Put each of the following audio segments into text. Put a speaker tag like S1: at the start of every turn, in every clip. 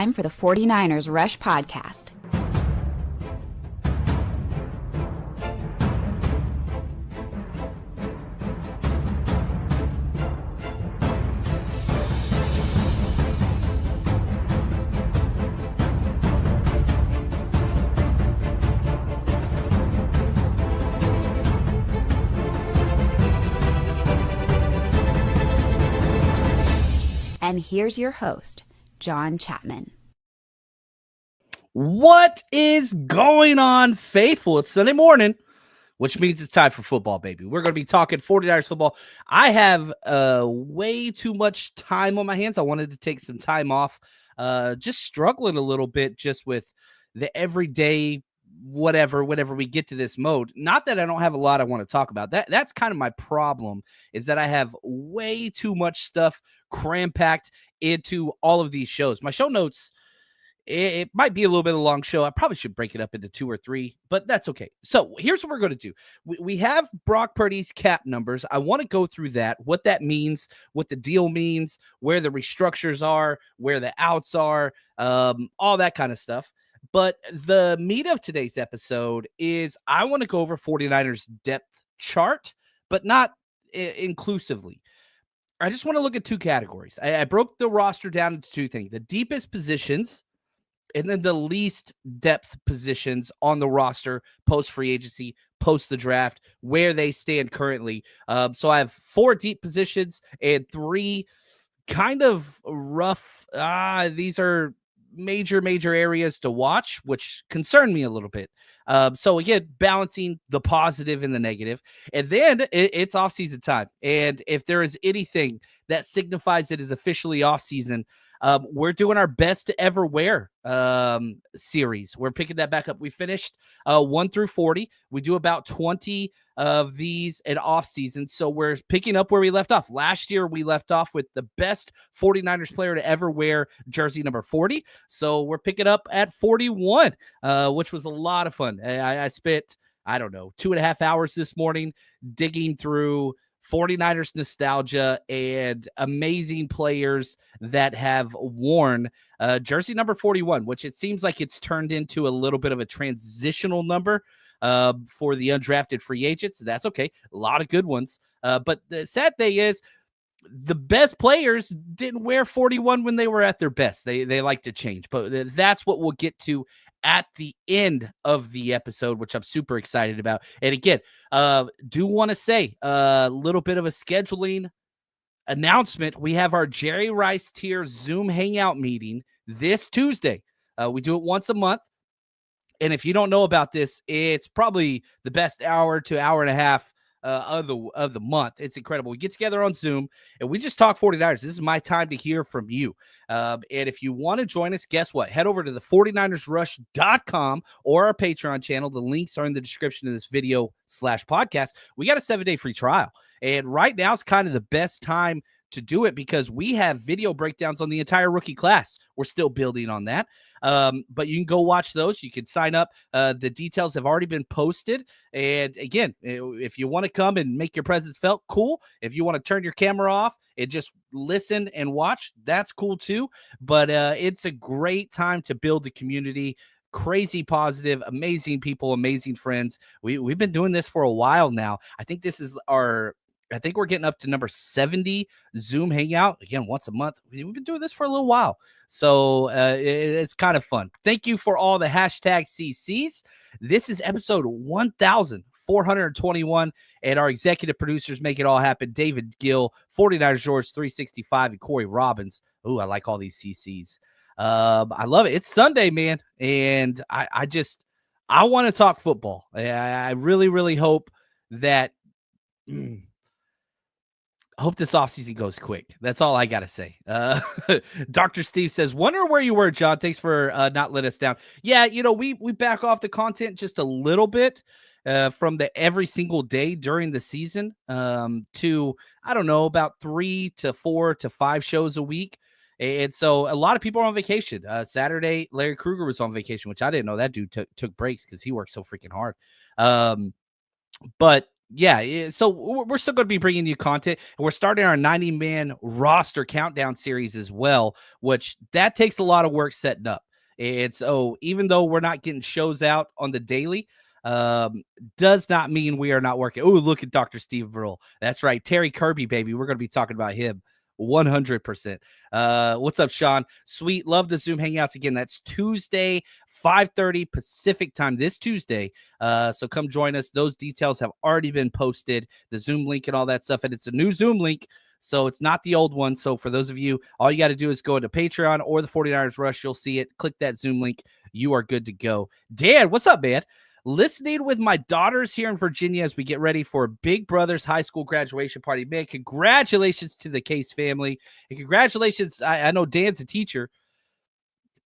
S1: Time for the 49ers Rush Podcast. And here's your host, John Chapman.
S2: What is going on, faithful? It's Sunday morning, which means it's time for football, baby. We're going to be talking 49ers football. I have way too much time on my hands. I wanted to take some time off, just struggling a little bit just with the everyday whatever, whenever we get to this mode. Not that I don't have a lot I want to talk about. That's kind of my problem, is that I have way too much stuff cram-packed into all of these shows. My show notes, it might be a little bit of a long show. I probably should break it up into 2 or 3, but that's okay. So here's what we're going to do. We have Brock Purdy's cap numbers. I want to go through that, what that means, what the deal means, where the restructures are, where the outs are, all that kind of stuff. But the meat of today's episode is I want to go over 49ers depth chart, but not inclusively. I just want to look at 2 categories. I broke the roster down into 2 things: the deepest positions and then the least depth positions on the roster, post free agency, post the draft, where they stand currently. So I have 4 deep positions and 3 kind of rough. These are major areas to watch, which concern me a little bit. So again, balancing the positive and the negative. And then it's off-season time. And if there is anything that signifies it is officially off-season, we're doing our best to ever wear series. We're picking that back up. We finished 1 through 40. We do about 20 of these in off season. So we're picking up where we left off. Last year, we left off with the best 49ers player to ever wear jersey number 40. So we're picking up at 41, which was a lot of fun. I spent, 2.5 hours this morning digging through 49ers nostalgia and amazing players that have worn jersey number 41, which it seems like it's turned into a little bit of a transitional number for the undrafted free agents. That's okay. A lot of good ones. But the sad thing is the best players didn't wear 41 when they were at their best. They like to change, but that's what we'll get to at the end of the episode, which I'm super excited about. And again, do want to say a little bit of a scheduling announcement. We have our Jerry Rice Tier Zoom Hangout meeting this Tuesday. We do it once a month. And if you don't know about this, it's probably the best hour to hour and a half of the month. It's incredible. We get together on Zoom and we just talk 49ers. This is my time to hear from you. And if you want to join us, guess what? Head over to the 49ersrush.com or our Patreon channel. The links are in the description of this video/podcast. We got a 7-day free trial. And right now is kind of the best time to do it because we have video breakdowns on the entire rookie class. We're still building on that. But you can go watch those. You can sign up. The details have already been posted. And again, if you want to come and make your presence felt, cool. If you want to turn your camera off and just listen and watch, that's cool too. But it's a great time to build the community. Crazy positive, amazing people, amazing friends. We've been doing this for a while now. I think we're getting up to number 70 Zoom Hangout. Again, once a month. We've been doing this for a little while. So it's kind of fun. Thank you for all the hashtag CCs. This is episode 1421, and our executive producers make it all happen. David Gill, 49ers George 365, and Corey Robbins. Ooh, I like all these CCs. I love it. It's Sunday, man. And I want to talk football. I really hope that... I hope this offseason goes quick. That's all I got to say. Dr. Steve says, wonder where you were, John. Thanks for not letting us down. Yeah, we back off the content just a little bit from the every single day during the season to, about 3 to 4 to 5 shows a week. And so a lot of people are on vacation. Saturday, Larry Krueger was on vacation, which I didn't know that dude took breaks because he worked so freaking hard. But Yeah, so we're still going to be bringing you content. And we're starting our 90-man roster countdown series as well, which that takes a lot of work setting up. And so even though we're not getting shows out on the daily, does not mean we are not working. Oh, look at Dr. Steve Verrill. That's right. Terry Kirby, baby. We're going to be talking about him 100%. What's up, Sean? Sweet. Love the Zoom Hangouts again. That's Tuesday, 5:30 Pacific time this Tuesday. So come join us. Those details have already been posted, the Zoom link and all that stuff. And it's a new Zoom link, so it's not the old one. So for those of you, all you got to do is go to Patreon or the 49ers Rush. You'll see it. Click that Zoom link. You are good to go. Dan, what's up, man? Listening with my daughters here in Virginia as we get ready for Big Brother's high school graduation party. Man, congratulations to the Case family. And congratulations. I know Dan's a teacher.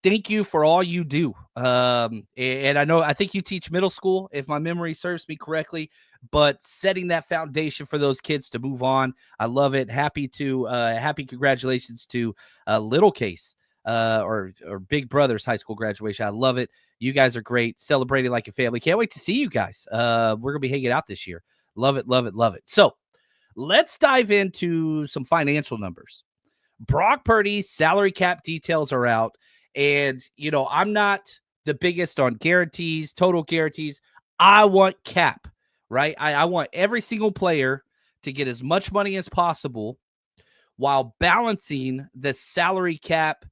S2: Thank you for all you do. And I think you teach middle school, if my memory serves me correctly, but setting that foundation for those kids to move on. I love it. Happy congratulations to Little Case or Big Brother's high school graduation. I love it. You guys are great. Celebrating like a family. Can't wait to see you guys. We're going to be hanging out this year. Love it, love it, love it. So let's dive into some financial numbers. Brock Purdy's salary cap details are out. And, I'm not the biggest on guarantees, total guarantees. I want cap, right? I want every single player to get as much money as possible while balancing the salary cap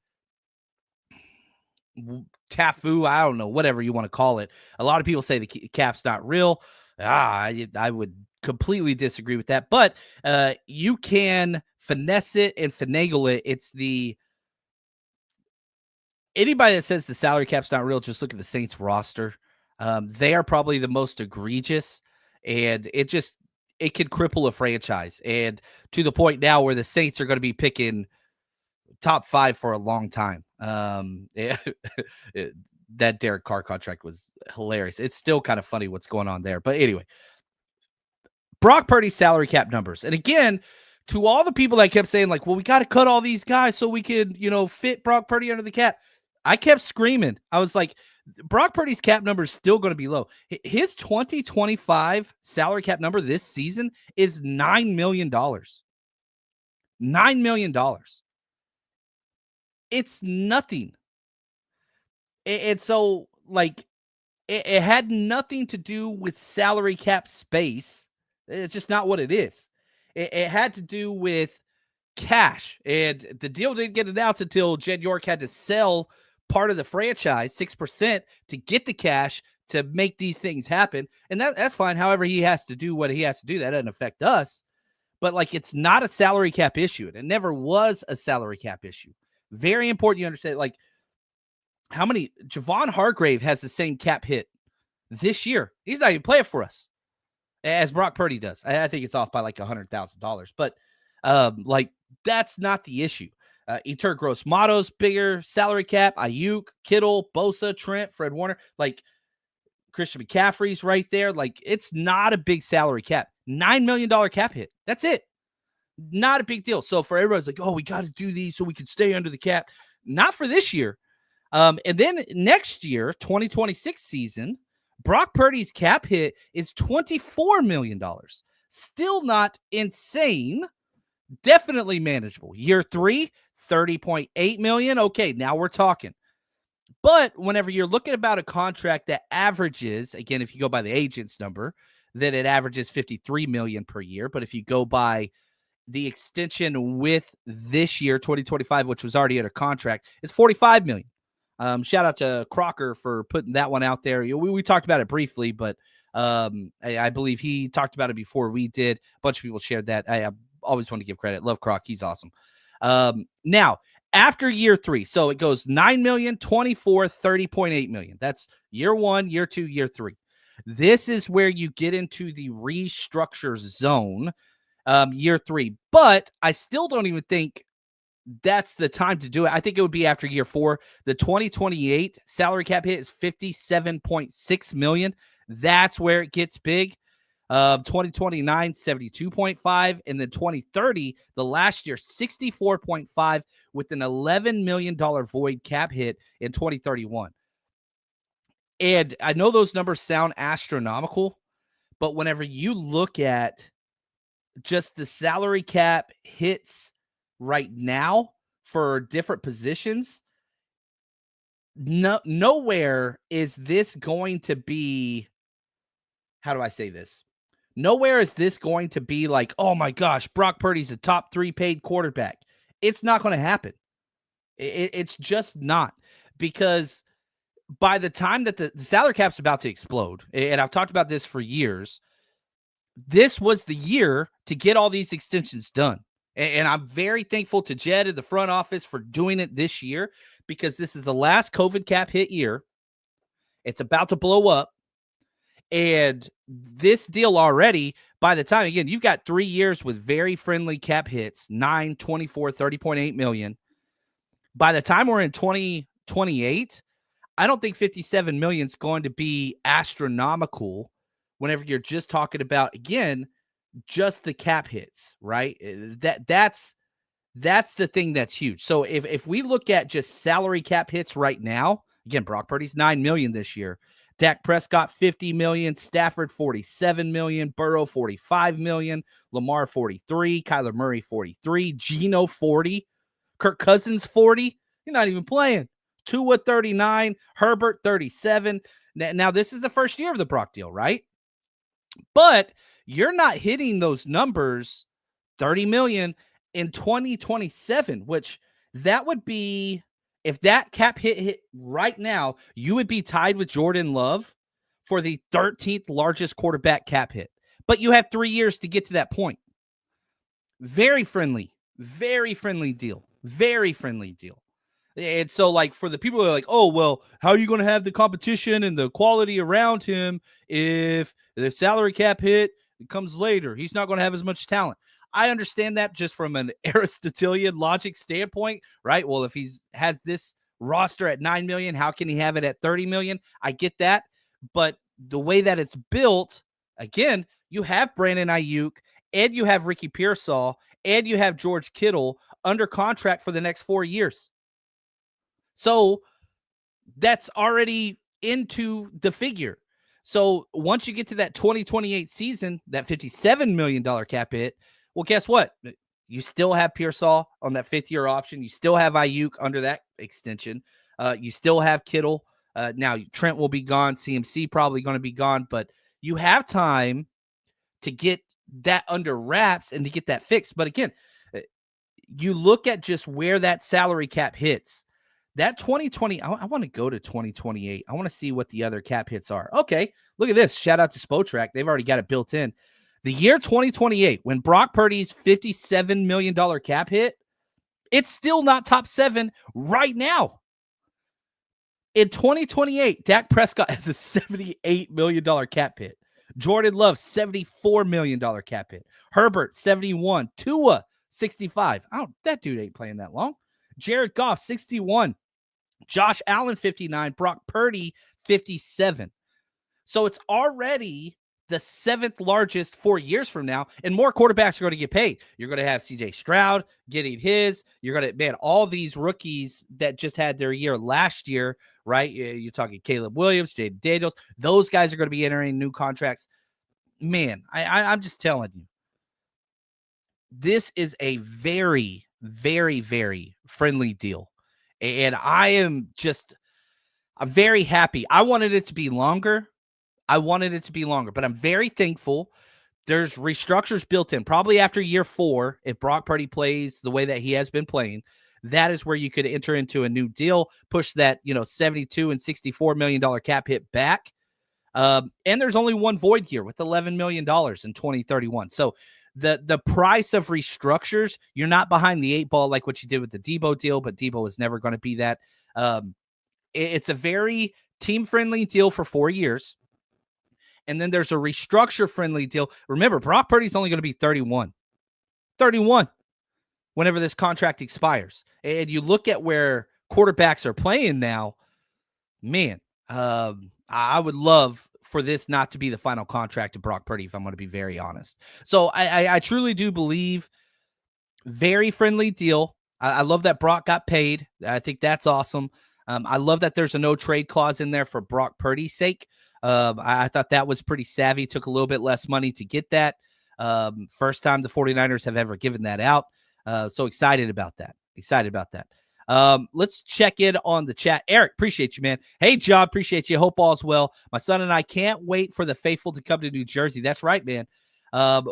S2: tafu, I don't know, whatever you want to call it. A lot of people say the cap's not real. I would completely disagree with that. But you can finesse it and finagle it. It's anybody that says the salary cap's not real, just look at the Saints roster. They are probably the most egregious, and it could cripple a franchise. And to the point now where the Saints are going to be picking top 5 for a long time. That Derek Carr contract was hilarious. It's still kind of funny what's going on there. But anyway, Brock Purdy's salary cap numbers. And again, to all the people that kept saying, like, well, we got to cut all these guys so we could, fit Brock Purdy under the cap. I kept screaming. I was like, Brock Purdy's cap number is still going to be low. His 2025 salary cap number this season is $9 million. $9 million. It's nothing. And so, like, it had nothing to do with salary cap space. It's just not what it is. It had to do with cash. And the deal didn't get announced until Jed York had to sell part of the franchise, 6%, to get the cash to make these things happen. And that's fine. However, he has to do what he has to do. That doesn't affect us. But, like, it's not a salary cap issue. It never was a salary cap issue. Very important you understand, like, how many Javon Hargrave has the same cap hit this year. He's not even playing for us as Brock Purdy does. I think it's off by like $100,000, but like, that's not the issue. Eter Gross Motto's bigger salary cap. Ayuk, Kittle, Bosa, Trent, Fred Warner, like Christian McCaffrey's right there. Like, it's not a big salary cap. $9 million cap hit. That's it. Not a big deal. So for everybody's like, oh, we got to do these so we can stay under the cap. Not for this year. And then next year, 2026 season, Brock Purdy's cap hit is $24 million. Still not insane. Definitely manageable. Year 3, $30.8 million. Okay, now we're talking. But whenever you're looking about a contract that averages, again, if you go by the agent's number, then it averages $53 million per year. But if you go by the extension with this year, 2025, which was already under contract, it's $45 million. Shout out to Crocker for putting that one out there. We talked about it briefly, but I believe he talked about it before we did. A bunch of people shared that. I always want to give credit. Love Croc. He's awesome. Now, after year 3, so it goes 9 million, 24, 30.8 million. That's year 1, year 2, year 3. This is where you get into the restructure zone, year 3. But I still don't even think that's the time to do it. I think it would be after year 4. The 2028 salary cap hit is $57.6 million. That's where it gets big. 2029, 72.5, and then 2030, the last year, 64.5, with an $11 million void cap hit in 2031. And I know those numbers sound astronomical, But whenever you look at just the salary cap hits right now for different positions, nowhere is this going to be, how do I say this? Nowhere is this going to be like, oh my gosh, Brock Purdy's a top 3 paid quarterback. It's not going to happen. It's just not, because by the time that the salary cap's about to explode, and I've talked about this for years, this was the year to get all these extensions done. And I'm very thankful to Jed and the front office for doing it this year, because this is the last COVID cap hit year. It's about to blow up. And this deal already, by the time, again, you've got 3 years with very friendly cap hits, 9, 24, 30.8 million. By the time we're in 2028, I don't think 57 million is going to be astronomical whenever you're just talking about, again, just the cap hits, right? That's the thing that's huge. So if we look at just salary cap hits right now, again, Brock Purdy's 9 million this year. Dak Prescott, 50 million. Stafford, 47 million. Burrow, 45 million. Lamar, 43. Kyler Murray, 43. Geno, 40. Kirk Cousins, 40. You're not even playing. Tua, 39. Herbert, 37. Now, this is the first year of the Brock deal, right? But you're not hitting those numbers, 30 million in 2027, which that would be, if that cap hit right now, you would be tied with Jordan Love for the 13th largest quarterback cap hit. But you have 3 years to get to that point. Very friendly deal. Very friendly deal. And so, like, for the people who are like, oh, well, how are you going to have the competition and the quality around him if the salary cap hit comes later? He's not going to have as much talent. I understand that just from an Aristotelian logic standpoint, right? Well, if he's has this roster at 9 million, how can he have it at 30 million? I get that. But the way that it's built, again, you have Brandon Ayuk and you have Ricky Pearsall and you have George Kittle under contract for the next 4 years. So that's already into the figure. So once you get to that 2028 season, that $57 million cap hit, well, guess what? You still have Pearsall on that 5th-year option. You still have Ayuk under that extension. You still have Kittle. Now, Trent will be gone. CMC probably going to be gone. But you have time to get that under wraps and to get that fixed. But again, you look at just where that salary cap hits. That 2020, I want to go to 2028. I want to see what the other cap hits are. Okay, look at this. Shout out to Spotrac. They've already got it built in. The year 2028, when Brock Purdy's $57 million cap hit, it's still not top 7 right now. In 2028, Dak Prescott has a $78 million cap hit. Jordan Love, $74 million cap hit. Herbert, 71. Tua, 65. That dude ain't playing that long. Jared Goff, 61. Josh Allen, 59. Brock Purdy, 57. So it's already the 7th largest 4 years from now, and more quarterbacks are going to get paid. You're going to have CJ Stroud getting his. You're going to, man, all these rookies that just had their year last year, right? You're talking Caleb Williams, Jaden Daniels. Those guys are going to be entering new contracts. Man, I'm just telling you, this is a very, very, very friendly deal. And I'm very happy. I wanted it to be longer. But I'm very thankful. There's restructures built in. Probably after year 4, if Brock Purdy plays the way that he has been playing, that is where you could enter into a new deal, push that, $72 and $64 million cap hit back. And there's only one void year with $11 million in 2031. So the price of restructures, you're not behind the 8 ball like what you did with the Debo deal, but Debo is never going to be that. It's a very team-friendly deal for 4 years. And then there's a restructure-friendly deal. Remember, Brock Purdy's only going to be 31. 31 whenever this contract expires. And you look at where quarterbacks are playing now, man, I would love for this not to be the final contract of Brock Purdy, if I'm going to be very honest. So I truly do believe very friendly deal. I love that Brock got paid. I think that's awesome. I love that there's a no trade clause in there for Brock Purdy's sake. I thought that was pretty savvy. Took a little bit less money to get that. First time the 49ers have ever given that out. So excited about that. Let's check in on the chat. Eric, appreciate you, man. Hey, John, appreciate you. Hope all's well. My son and I can't wait for the faithful to come to New Jersey. That's right, man.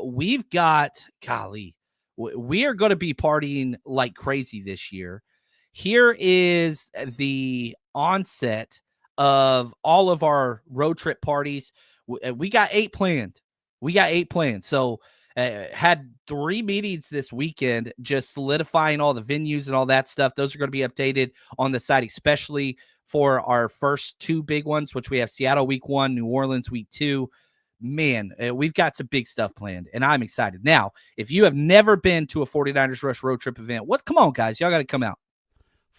S2: We've got, golly, we are going to be partying like crazy this year. Here is the onset of all of our road trip parties. We got 8 planned. So had 3 meetings this weekend, just solidifying all the venues and all that stuff. Those are going to be updated on the site, especially for our first 2 big ones, which we have Seattle week 1, New Orleans week 2. Man, we've got some big stuff planned, and I'm excited. Now, if you have never been to a 49ers Rush road trip event, come on, guys, y'all got to come out.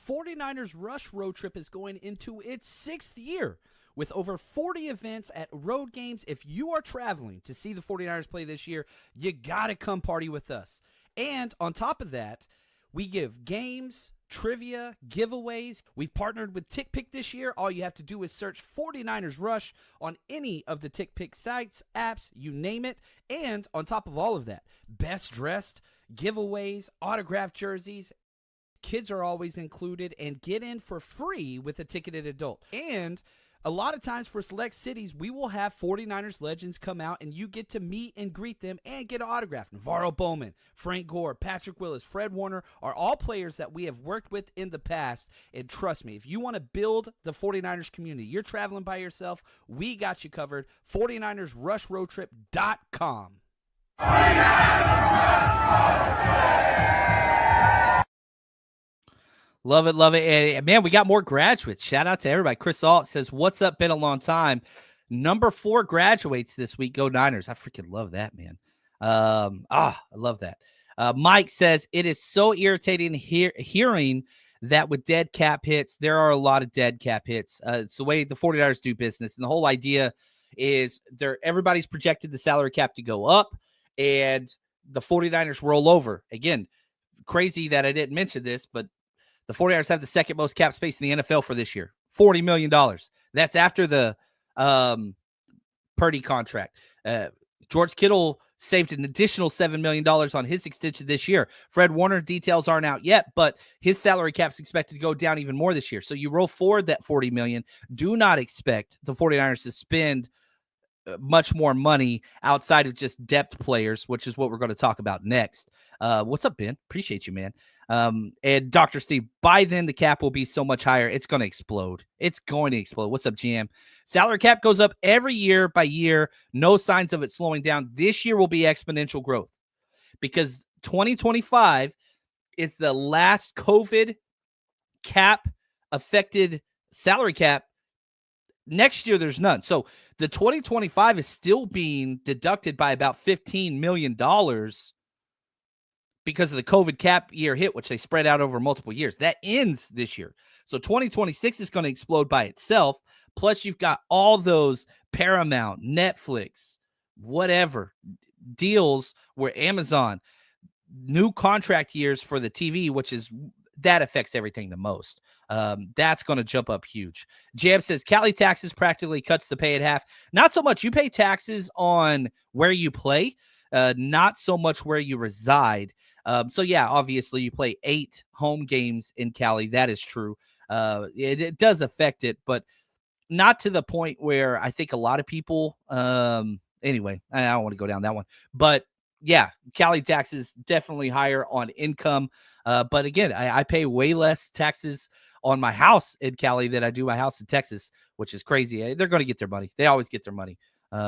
S3: 49ers Rush road trip is going into its 6th year with over 40 events at road games. If you are traveling to see the 49ers play this year, you got to come party with us. And on top of that, we give games, trivia, giveaways. We've partnered with TickPick this year. All you have to do is search 49ers Rush on any of the TickPick sites, apps, you name it. And on top of all of that, best dressed, giveaways, autographed jerseys. Kids are always included, and get in for free with a ticketed adult. And a lot of times for select cities, we will have 49ers legends come out, and you get to meet and greet them and get an autograph. Navarro Bowman, Frank Gore, Patrick Willis, Fred Warner are all players that we have worked with in the past. And trust me, if you want to build the 49ers community, you're traveling by yourself, we got you covered. 49ersRushRoadTrip.com. 49ers
S2: Love it. And man, we got more graduates. Shout out to everybody. Chris Alt says, "What's up? Been a long time." Number 4 graduates this week. Go Niners. I freaking love that, man. I love that. Mike says, "It is so irritating hearing that with dead cap hits, there are a lot of dead cap hits. It's the way the 49ers do business. And the whole idea is everybody's projected the salary cap to go up, and the 49ers roll over. Again, crazy that I didn't mention this, but the 49ers have the second most cap space in the NFL for this year, $40 million. That's after the Purdy contract. George Kittle saved an additional $7 million on his extension this year. Fred Warner, details aren't out yet, but his salary cap is expected to go down even more this year. So you roll forward that $40 million. Do not expect the 49ers to spend much more money outside of just depth players, which is what we're going to talk about next. What's up, Ben? Appreciate you, man. And Dr. Steve, by then the cap will be so much higher. It's going to explode. What's up, GM? Salary cap goes up every year by year. No signs of it slowing down. This year will be exponential growth because 2025 is the last COVID cap affected salary cap. Next year, there's none. So the 2025 is still being deducted by about $15 million because of the COVID cap year hit, which they spread out over multiple years. That ends this year. So 2026 is going to explode by itself. Plus, you've got all those Paramount, Netflix, whatever deals where Amazon, new contract years for the TV, that affects everything the most. That's going to jump up huge. Jam says, Cali taxes practically cuts the pay in half. Not so much. You pay taxes on where you play, not so much where you reside. So, yeah, obviously you play 8 home games in Cali. That is true. It does affect it, but not to the point where I think a lot of people anyway, I don't want to go down that one. But, yeah, Cali taxes definitely higher on income. But, again, I pay way less taxes on my house in Cali than I do my house in Texas, which is crazy. They're going to get their money. They always get their money.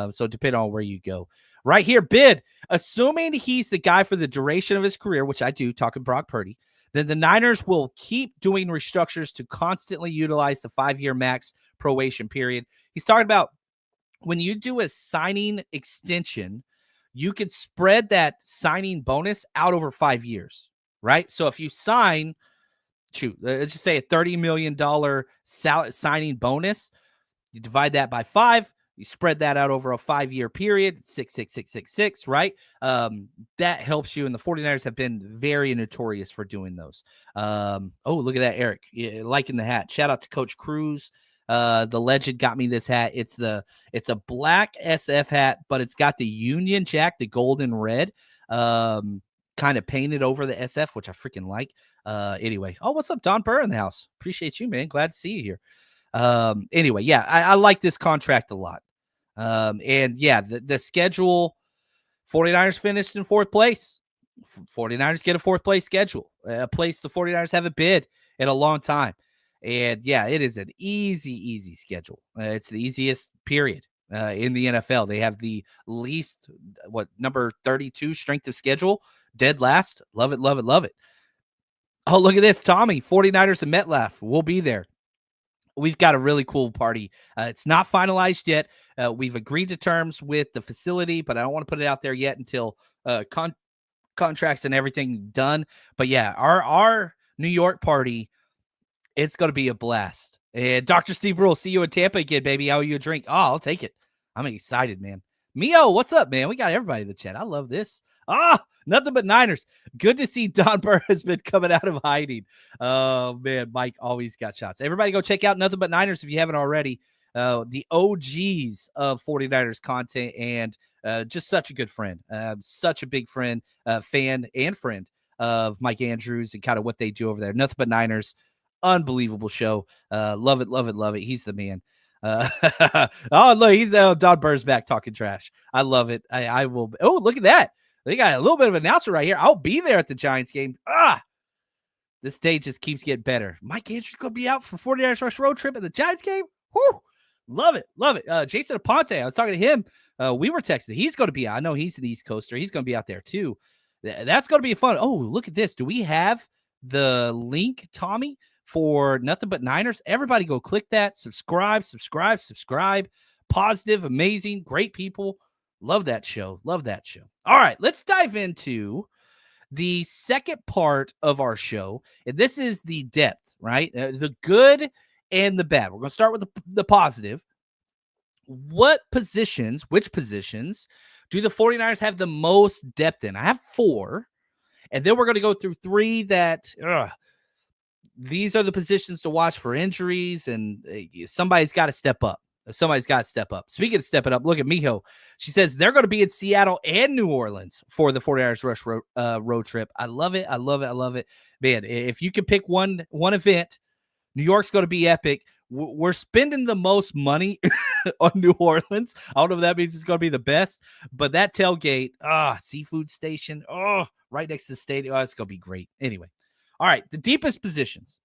S2: So depending on where you go. Right here, bid. Assuming he's the guy for the duration of his career, which I do, talking Brock Purdy, then the Niners will keep doing restructures to constantly utilize the 5-year max probation period. He's talking about when you do a signing extension, you could spread that signing bonus out over 5 years, right? So if you sign, let's just say a $30 million signing bonus, you divide that by 5, You spread that out over a 5-year period, 6, right? That helps you, and the 49ers have been very notorious for doing those. Oh, look at that, Eric. Yeah, liking the hat. Shout out to Coach Cruz. The legend got me this hat. It's a black SF hat, but it's got the Union Jack, the gold and red, kind of painted over the SF, which I freaking like. Anyway, oh, what's up, Don Burr in the house? Appreciate you, man. Glad to see you here. Anyway, yeah, I like this contract a lot. And yeah, the schedule, 49ers finished in 4th place. 49ers get a 4th place schedule, a place the 49ers haven't been in a long time. And yeah, it is an easy schedule. It's the easiest period in the NFL. They have the least, number 32 strength of schedule, dead last. Love it. Oh, look at this, Tommy. 49ers and MetLife. We'll be there. We've got a really cool party. It's not finalized yet. We've agreed to terms with the facility, but I don't want to put it out there yet until contracts and everything done. But yeah, our New York party, it's going to be a blast. And Dr. Steve Rule, see you in Tampa again, baby. How are you a drink? Oh, I'll take it. I'm excited, man. Mio, what's up, man? We got everybody in the chat. I love this. Nothing but Niners. Good to see Don Burr has been coming out of hiding. Oh, man, Mike always got shots. Everybody go check out Nothing But Niners if you haven't already. The OGs of 49ers content, and just such a good friend. Such a big friend, fan and friend of Mike Andrews and kind of what they do over there. Nothing But Niners. Unbelievable show. Love it. He's the man. Oh, look, he's Don Burr's back talking trash. I love it. I will. Oh, look at that. They got a little bit of an announcement right here. I'll be there at the Giants game. This day just keeps getting better. Mike Andrews going to be out for 49ers Rush road trip at the Giants game. Whoo! Love it. Jason Aponte, I was talking to him. We were texting. He's going to be out. I know he's an East Coaster. He's going to be out there too. That's going to be fun. Oh, look at this. Do we have the link, Tommy, for Nothing But Niners? Everybody go click that. Subscribe. Positive, amazing, great people. Love that show. All right, let's dive into the second part of our show. And this is the depth, right? The good and the bad. We're going to start with the positive. Which positions do the 49ers have the most depth in? I have 4. And then we're going to go through 3 that these are the positions to watch for injuries, and somebody's got to step up. Speaking of stepping up, look at Miho. She says they're going to be in Seattle and New Orleans for the 49ers Rush road trip. I love it. Man, if you can pick one event, New York's going to be epic. We're spending the most money on New Orleans. I don't know if that means it's going to be the best, but that tailgate, seafood station, right next to the stadium. It's going to be great. Anyway, all right, the deepest positions.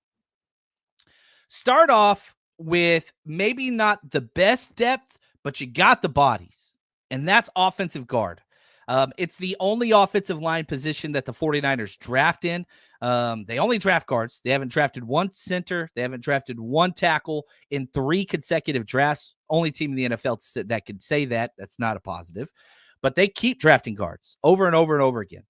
S2: Start off with maybe not the best depth, but you got the bodies, and that's offensive guard. It's the only offensive line position that the 49ers draft in. They only draft guards. They haven't drafted one center. They haven't drafted one tackle in 3 consecutive drafts. Only team in the NFL that can say that. That's not a positive. But they keep drafting guards over and over and over again.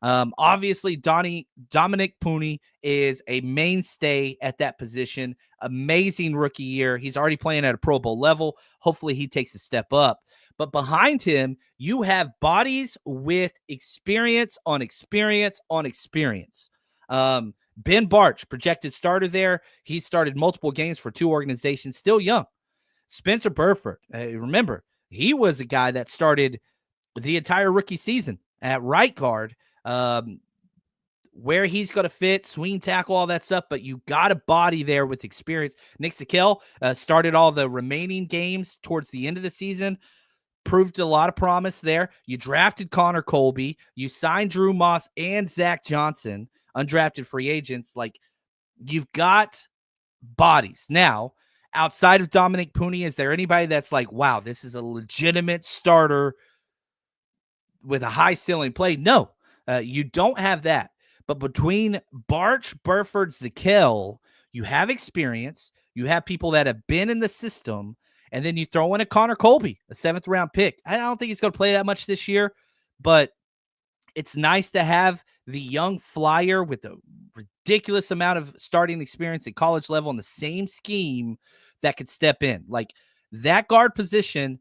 S2: Obviously, Dominic Purdy is a mainstay at that position. Amazing rookie year. He's already playing at a Pro Bowl level. Hopefully, he takes a step up. But behind him, you have bodies with experience on experience on experience. Ben Barch, projected starter there. He started multiple games for 2 organizations, still young. Spencer Burford, remember, he was a guy that started the entire rookie season at right guard. Where he's going to fit, swing tackle, all that stuff, but you got a body there with experience. Nick Sikel started all the remaining games towards the end of the season, proved a lot of promise there. You drafted Connor Colby. You signed Drew Moss and Zach Johnson, undrafted free agents. Like, you've got bodies. Now, outside of Dominic Purdy, is there anybody that's like, wow, this is a legitimate starter with a high ceiling play? No. You don't have that. But between Barch, Burford, Zakel, you have experience. You have people that have been in the system. And then you throw in a Connor Colby, a 7th-round pick. I don't think he's going to play that much this year. But it's nice to have the young flyer with a ridiculous amount of starting experience at college level in the same scheme that could step in. Like, that guard position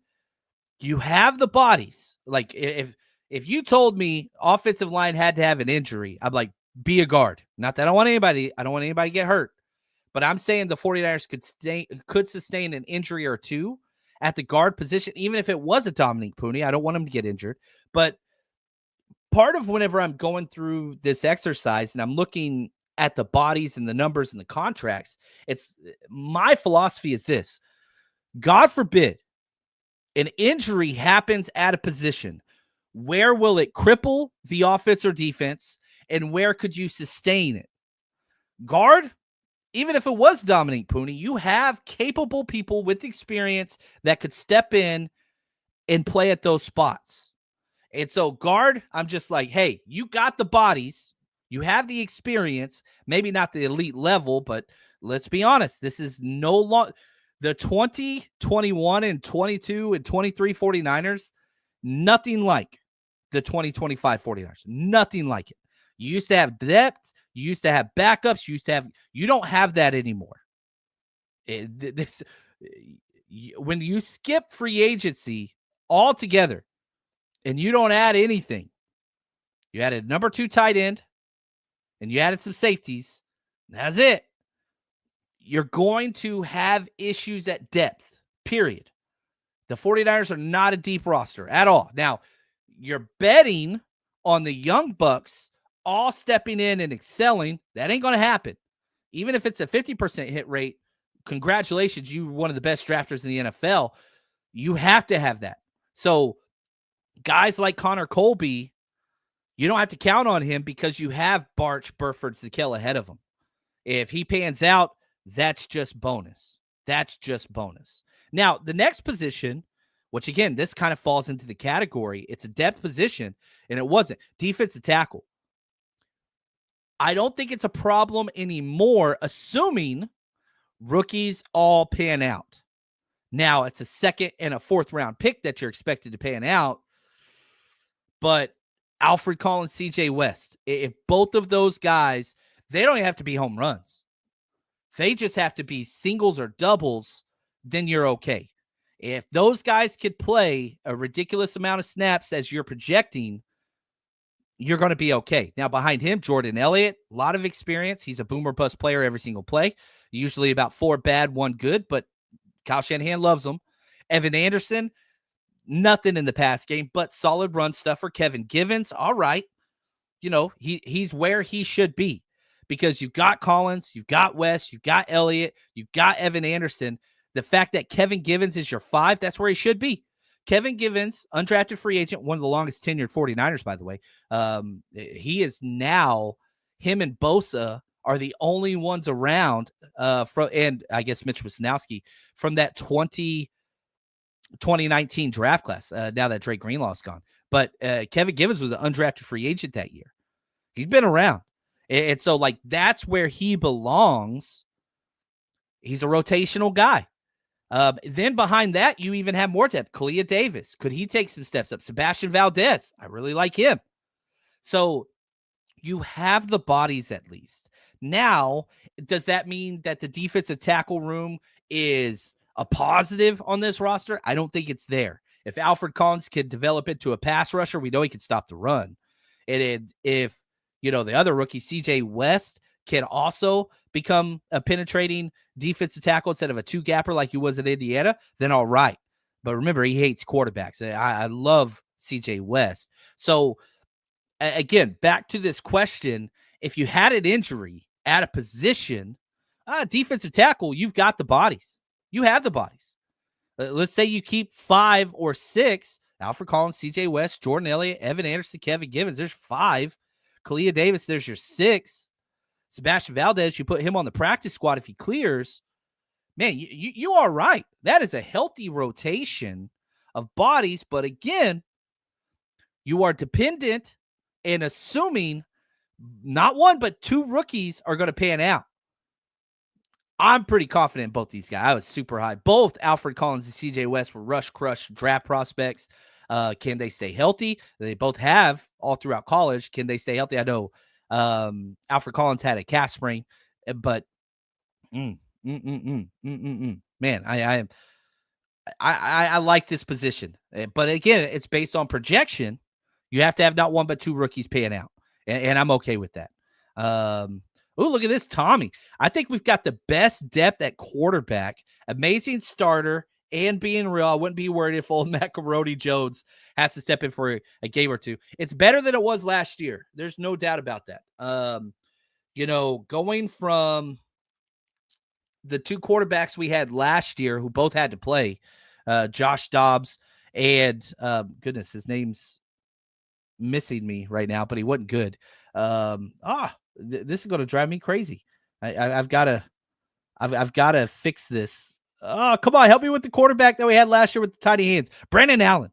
S2: You have the bodies. Like if you told me offensive line had to have an injury, I'm like, be a guard. Not that I don't want anybody to get hurt. But I'm saying the 49ers could sustain an injury or two at the guard position, even if it was a Dominique Puni. I don't want him to get injured. But part of whenever I'm going through this exercise and I'm looking at the bodies and the numbers and the contracts, my philosophy is this. God forbid an injury happens at a position. Where will it cripple the offense or defense? And where could you sustain it? Guard, even if it was Dominique Puni, you have capable people with experience that could step in and play at those spots. And so guard, I'm just like, hey, you got the bodies. You have the experience, maybe not the elite level, but let's be honest. This is no long. The 20, 21, and 22 and 23 49ers, nothing like the 2025 49ers. Nothing like it. You used to have depth. You used to have backups. You don't have that anymore. When you skip free agency altogether and you don't add anything, you added number 2 tight end and you added some safeties. That's it. You're going to have issues at depth, period. The 49ers are not a deep roster at all. Now, you're betting on the young bucks all stepping in and excelling. That ain't going to happen. Even if it's a 50% hit rate, congratulations, you're one of the best drafters in the NFL. You have to have that. So guys like Connor Colby, you don't have to count on him because you have Barch, Burford, Zakel ahead of him. If he pans out, that's just bonus. That's just bonus. Now, the next position, which again, this kind of falls into the category, it's a depth position, and it wasn't. Defensive tackle. I don't think it's a problem anymore, assuming rookies all pan out. Now, it's a second and a fourth round pick that you're expected to pan out, but Alfred Collins, CJ West, if both of those guys, they don't even have to be home runs. They just have to be singles or doubles, then you're okay. If those guys could play a ridiculous amount of snaps as you're projecting, you're going to be okay. Now, behind him, Jordan Elliott, a lot of experience. He's a boomer bust player every single play. Usually about 4 bad, 1 good, but Kyle Shanahan loves him. Evan Anderson, nothing in the pass game, but solid run stuffer. Kevin Givens, all right. You know, he's where he should be. Because you've got Collins, you've got West, you've got Elliott, you've got Evan Anderson. The fact that Kevin Givens is your 5, that's where he should be. Kevin Givens, undrafted free agent, one of the longest tenured 49ers, by the way. He is now, him and Bosa are the only ones around, and I guess Mitch Wisnowski, from that 2019 draft class, now that Drake Greenlaw's gone. But Kevin Givens was an undrafted free agent that year. He's been around. And so, like, that's where he belongs. He's a rotational guy. Then behind that, you even have more depth. Kalia Davis. Could he take some steps up? Sebastian Valdez. I really like him. So you have the bodies at least. Now, does that mean that the defensive tackle room is a positive on this roster? I don't think it's there. If Alfred Collins can develop into a pass rusher, we know he can stop the run. And if the other rookie, CJ West, can also become a penetrating defensive tackle instead of a 2-gapper like he was at Indiana, then all right. But remember, he hates quarterbacks. I love CJ West. So, again, back to this question, if you had an injury at a position, defensive tackle, you've got the bodies. You have the bodies. Let's say you keep 5 or 6, Alfred Collins, CJ West, Jordan Elliott, Evan Anderson, Kevin Givens. There's 5. Kalia Davis, there's your 6. Sebastian Valdez, you put him on the practice squad if he clears. Man, you are right. That is a healthy rotation of bodies. But again, you are dependent and assuming not 1, but 2 rookies are going to pan out. I'm pretty confident in both these guys. I was super high. Both Alfred Collins and CJ West were rush crush draft prospects. Can they stay healthy? They both have all throughout college. Can they stay healthy? I know Alfred Collins had a calf sprain, but man, I like this position. But again, it's based on projection. You have to have not one but two rookies paying out. And I'm okay with that. Oh, look at this, Tommy. I think we've got the best depth at quarterback. Amazing starter. And being real, I wouldn't be worried if old Macaroni Jones has to step in for a game or two. It's better than it was last year. There's no doubt about that. Going from the two quarterbacks we had last year who both had to play, Josh Dobbs and goodness, his name's missing me right now, but he wasn't good. This is going to drive me crazy. I've got to fix this. Oh, come on, help me with the quarterback that we had last year with the tiny hands, Brandon Allen.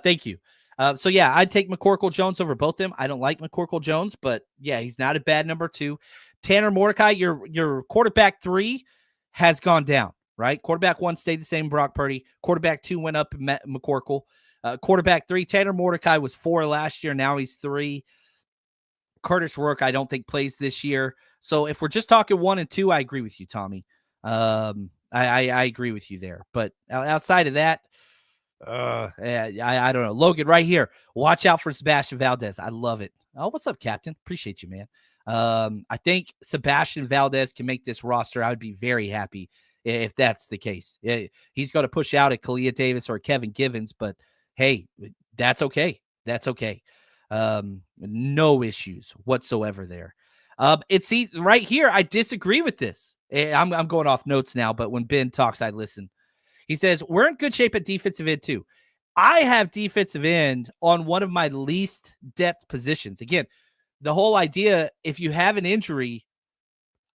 S2: Thank you. So yeah, I'd take McCorkle Jones over both them. I don't like McCorkle Jones, but yeah, he's not a bad number 2. Tanner Mordecai, your quarterback 3 has gone down, right? Quarterback 1 stayed the same, Brock Purdy. Quarterback 2 went up, McCorkle. Quarterback 3, Tanner Mordecai was 4 last year. Now he's 3. Curtis Rourke, I don't think plays this year. So if we're just talking 1 and 2, I agree with you, Tommy. I agree with you there. But outside of that, I don't know. Logan, right here. Watch out for Sebastian Valdez. I love it. Oh, what's up, Captain? Appreciate you, man. I think Sebastian Valdez can make this roster. I would be very happy if that's the case. He's going to push out at Kalia Davis or Kevin Givens, but hey, that's okay. That's okay. No issues whatsoever there. It's right here. I disagree with this. I'm going off notes now, but when Ben talks, I listen. He says, we're in good shape at defensive end too. I have defensive end on one of my least depth positions. Again, the whole idea, if you have an injury,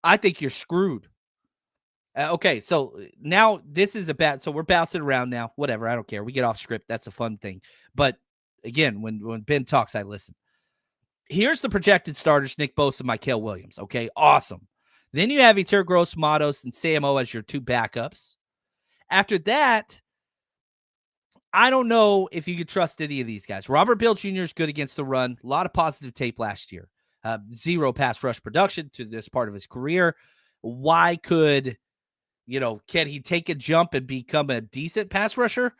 S2: I think you're screwed. Okay, so now this is so we're bouncing around now. Whatever, I don't care. We get off script. That's a fun thing. But again, when Ben talks, I listen. Here's the projected starters: Nick Bosa, Mykel Williams. Okay, awesome. Then you have Yetur Gross-Matos and Sam O as your 2 backups. After that, I don't know if you could trust any of these guys. Robert Bill Jr. is good against the run. A lot of positive tape last year. 0 pass rush production to this part of his career. Why could, can he take a jump and become a decent pass rusher?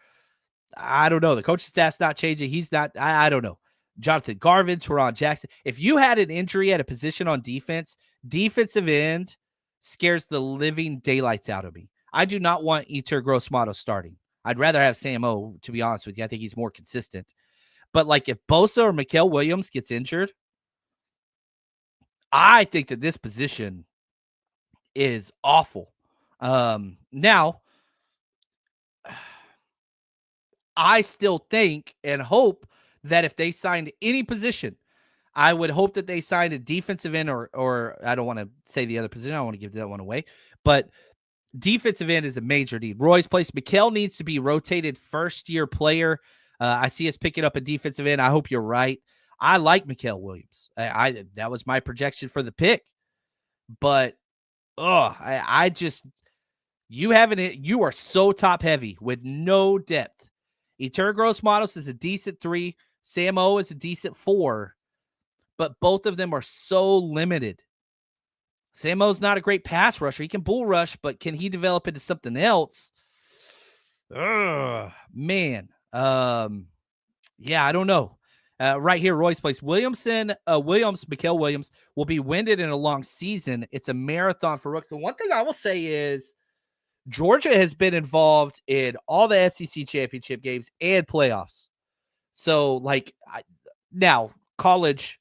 S2: I don't know. The coaching staff's not changing. He's not. I don't know. Jonathan Garvin, Teron Jackson. If you had an injury at a position on defense, defensive end scares the living daylights out of me. I do not want Yetur Gross-Matos starting. I'd rather have Sam O, to be honest with you. I think he's more consistent. But like if Bosa or Mykel Williams gets injured, I think that this position is awful. Now, I still think and hope that if they signed any position, I would hope that they signed a defensive end or I don't want to say the other position. I don't want to give that one away. But defensive end is a major need. Roy's place. Mykel needs to be rotated first-year player. I see us picking up a defensive end. I hope you're right. I like Mykel Williams. That was my projection for the pick. But, you are so top-heavy with no depth. Yetur Gross-Matos is a decent 3. Sam O is a decent 4. But both of them are so limited. Sam O's not a great pass rusher. He can bull rush, but can he develop into something else? Man. Yeah, I don't know. Right here, Roy's place. Mykel Williams will be winded in a long season. It's a marathon for rooks. The one thing I will say is Georgia has been involved in all the SEC championship games and playoffs. So, now college,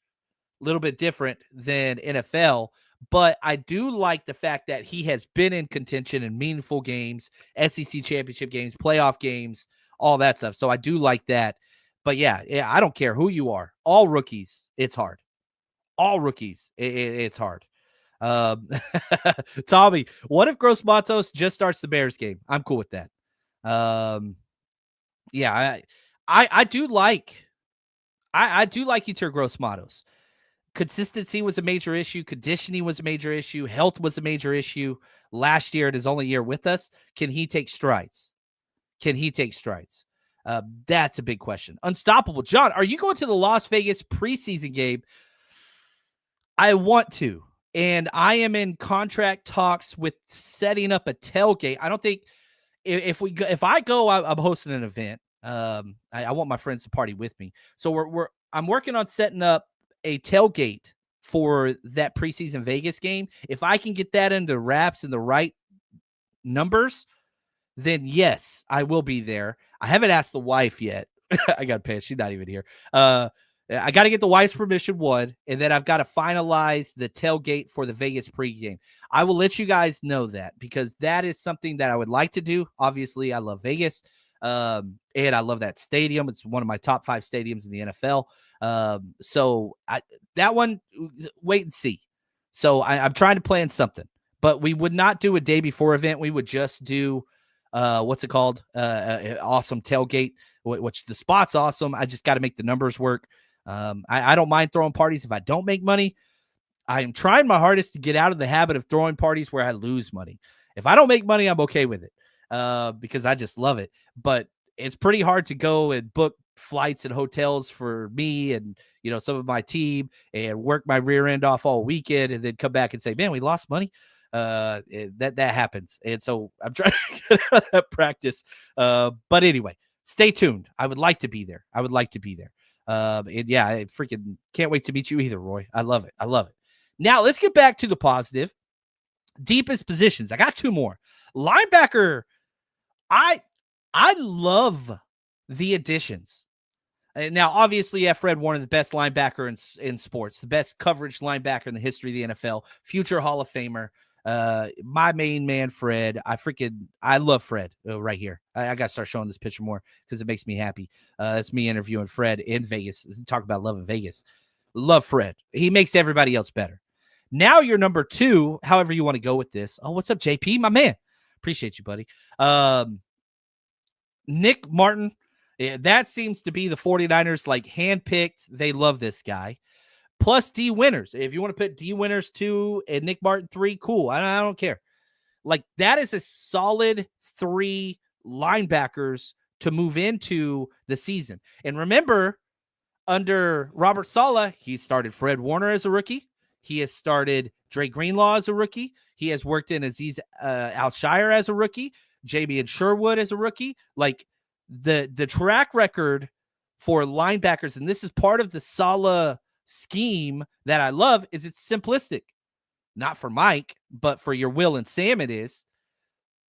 S2: a little bit different than NFL, but I do like the fact that he has been in contention in meaningful games, SEC championship games, playoff games, all that stuff. So I do like that. But yeah, I don't care who you are. All rookies, it's hard. All rookies, it's hard. Tommy, what if Gross-Matos just starts the Bears game? I'm cool with that. Yeah, I do like Yetur Gross-Matos. Consistency was a major issue. Conditioning was a major issue. Health was a major issue last year in his only year with us. Can he take strides? That's a big question. Unstoppable. John, are you going to the Las Vegas preseason game? I want to. And I am in contract talks with setting up a tailgate. I don't think if I go, I'm hosting an event. I want my friends to party with me. So I'm working on setting up a tailgate for that preseason Vegas game. If I can get that into wraps in the right numbers, then yes, I will be there. I haven't asked the wife yet. I got pissed. She's not even here. I got to get the wife's permission, one, and then I've got to finalize the tailgate for the Vegas pregame. I will let you guys know that because that is something that I would like to do. Obviously, I love Vegas, and I love that stadium. It's one of my top 5 stadiums in the NFL. That one, wait and see. So I'm trying to plan something, but we would not do a day before event. We would just do what's it called? Awesome tailgate, which the spot's awesome. I just got to make the numbers work. I don't mind throwing parties if I don't make money. I am trying my hardest to get out of the habit of throwing parties where I lose money. If I don't make money, I'm okay with it because I just love it. But it's pretty hard to go and book flights and hotels for me and some of my team and work my rear end off all weekend and then come back and say, man, we lost money. That happens. And so I'm trying to get out of that practice. But anyway, stay tuned. I would like to be there. And yeah, I freaking can't wait to meet you either, Roy. I love it. Now let's get back to the positive. Deepest positions. I got 2 more. Linebacker. I love the additions. Now, obviously, you have Fred Warner, the best linebacker in sports, the best coverage linebacker in the history of the NFL, future Hall of Famer. My main man, Fred. I love Fred right here. I got to start showing this picture more because it makes me happy. That's me interviewing Fred in Vegas. Talk about loving Vegas. Love Fred. He makes everybody else better. Now you're number 2, however you want to go with this. Oh, what's up, JP? My man. Appreciate you, buddy. Nick Martin. That seems to be the 49ers like handpicked. They love this guy. Plus D Winners. If you want to put D Winners 2 and Nick Martin 3, cool. I don't care. Like that is a solid 3 linebackers to move into the season. And remember, under Robert Saleh, he started Fred Warner as a rookie. He has started Dre Greenlaw as a rookie. He has worked in Azeez Al-Shire as a rookie. Jamie Sherwood as a rookie. Like the track record for linebackers, and this is part of the Saleh scheme that I love, is it's simplistic. Not for Mike, but for your Will and Sam it is.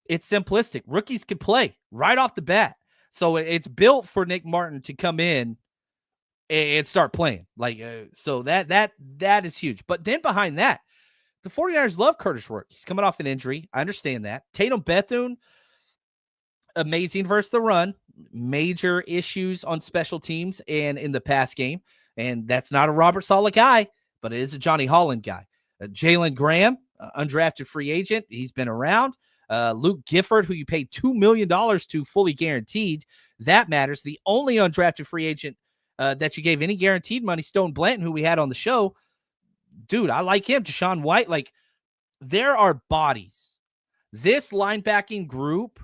S2: It's simplistic. Rookies can play right off the bat. So it's built for Nick Martin to come in and start playing. So that is huge. But then behind that, the 49ers love Curtis Rourke. He's coming off an injury. I understand that. Tatum Bethune, amazing versus the run. Major issues on special teams and in the pass game. And that's not a Robert Saleh guy, but it is a Johnny Holland guy. Jalen Graham, undrafted free agent. He's been around. Luke Gifford, who you paid $2 million to fully guaranteed. That matters. The only undrafted free agent that you gave any guaranteed money, Stone Blanton, who we had on the show. Dude, I like him. Deshaun White. Like, there are bodies. This linebacking group,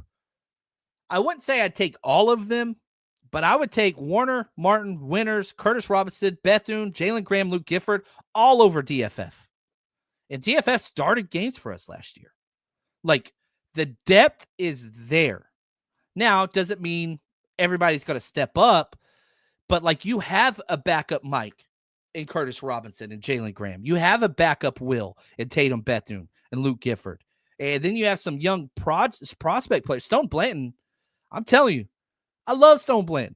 S2: I wouldn't say I'd take all of them, but I would take Warner, Martin, Winters, Curtis Robinson, Bethune, Jalen Graham, Luke Gifford, all over DFF. And DFF started games for us last year. Like, the depth is there. Now, does it mean everybody's going to step up? But, like, you have a backup Mike in Curtis Robinson and Jalen Graham. You have a backup Will in Tatum Bethune and Luke Gifford. And then you have some young prospect players. Stone Blanton, I'm telling you, I love Stone Blanton.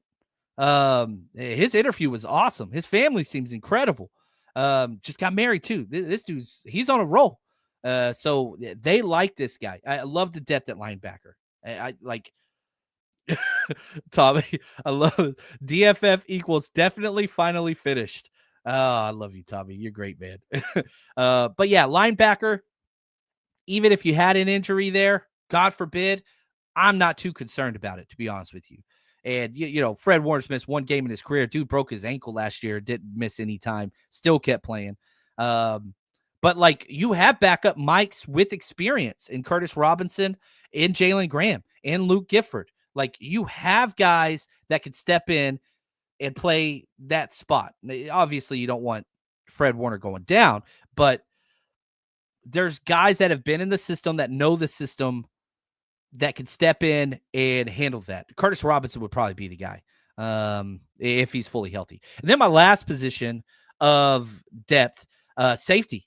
S2: His interview was awesome. His family seems incredible. Just got married, too. This dude's, he's on a roll. So they like this guy. I love the depth at linebacker. I like Tommy. I love it. DFF equals definitely finally finished. Oh, I love you, Tommy. You're great, man. But yeah, linebacker, even if you had an injury there, God forbid, I'm not too concerned about it, to be honest with you. And, you know, Fred Warner's missed 1 game in his career. Dude broke his ankle last year, didn't miss any time, still kept playing. But, like, you have backup Mikes with experience in Curtis Robinson, in Jalen Graham, and Luke Gifford. Like, you have guys that can step in and play that spot. Obviously, you don't want Fred Warner going down, but there's guys that have been in the system that know the system that could step in and handle that. Curtis Robinson would probably be the guy if he's fully healthy. And then my last position of depth, safety.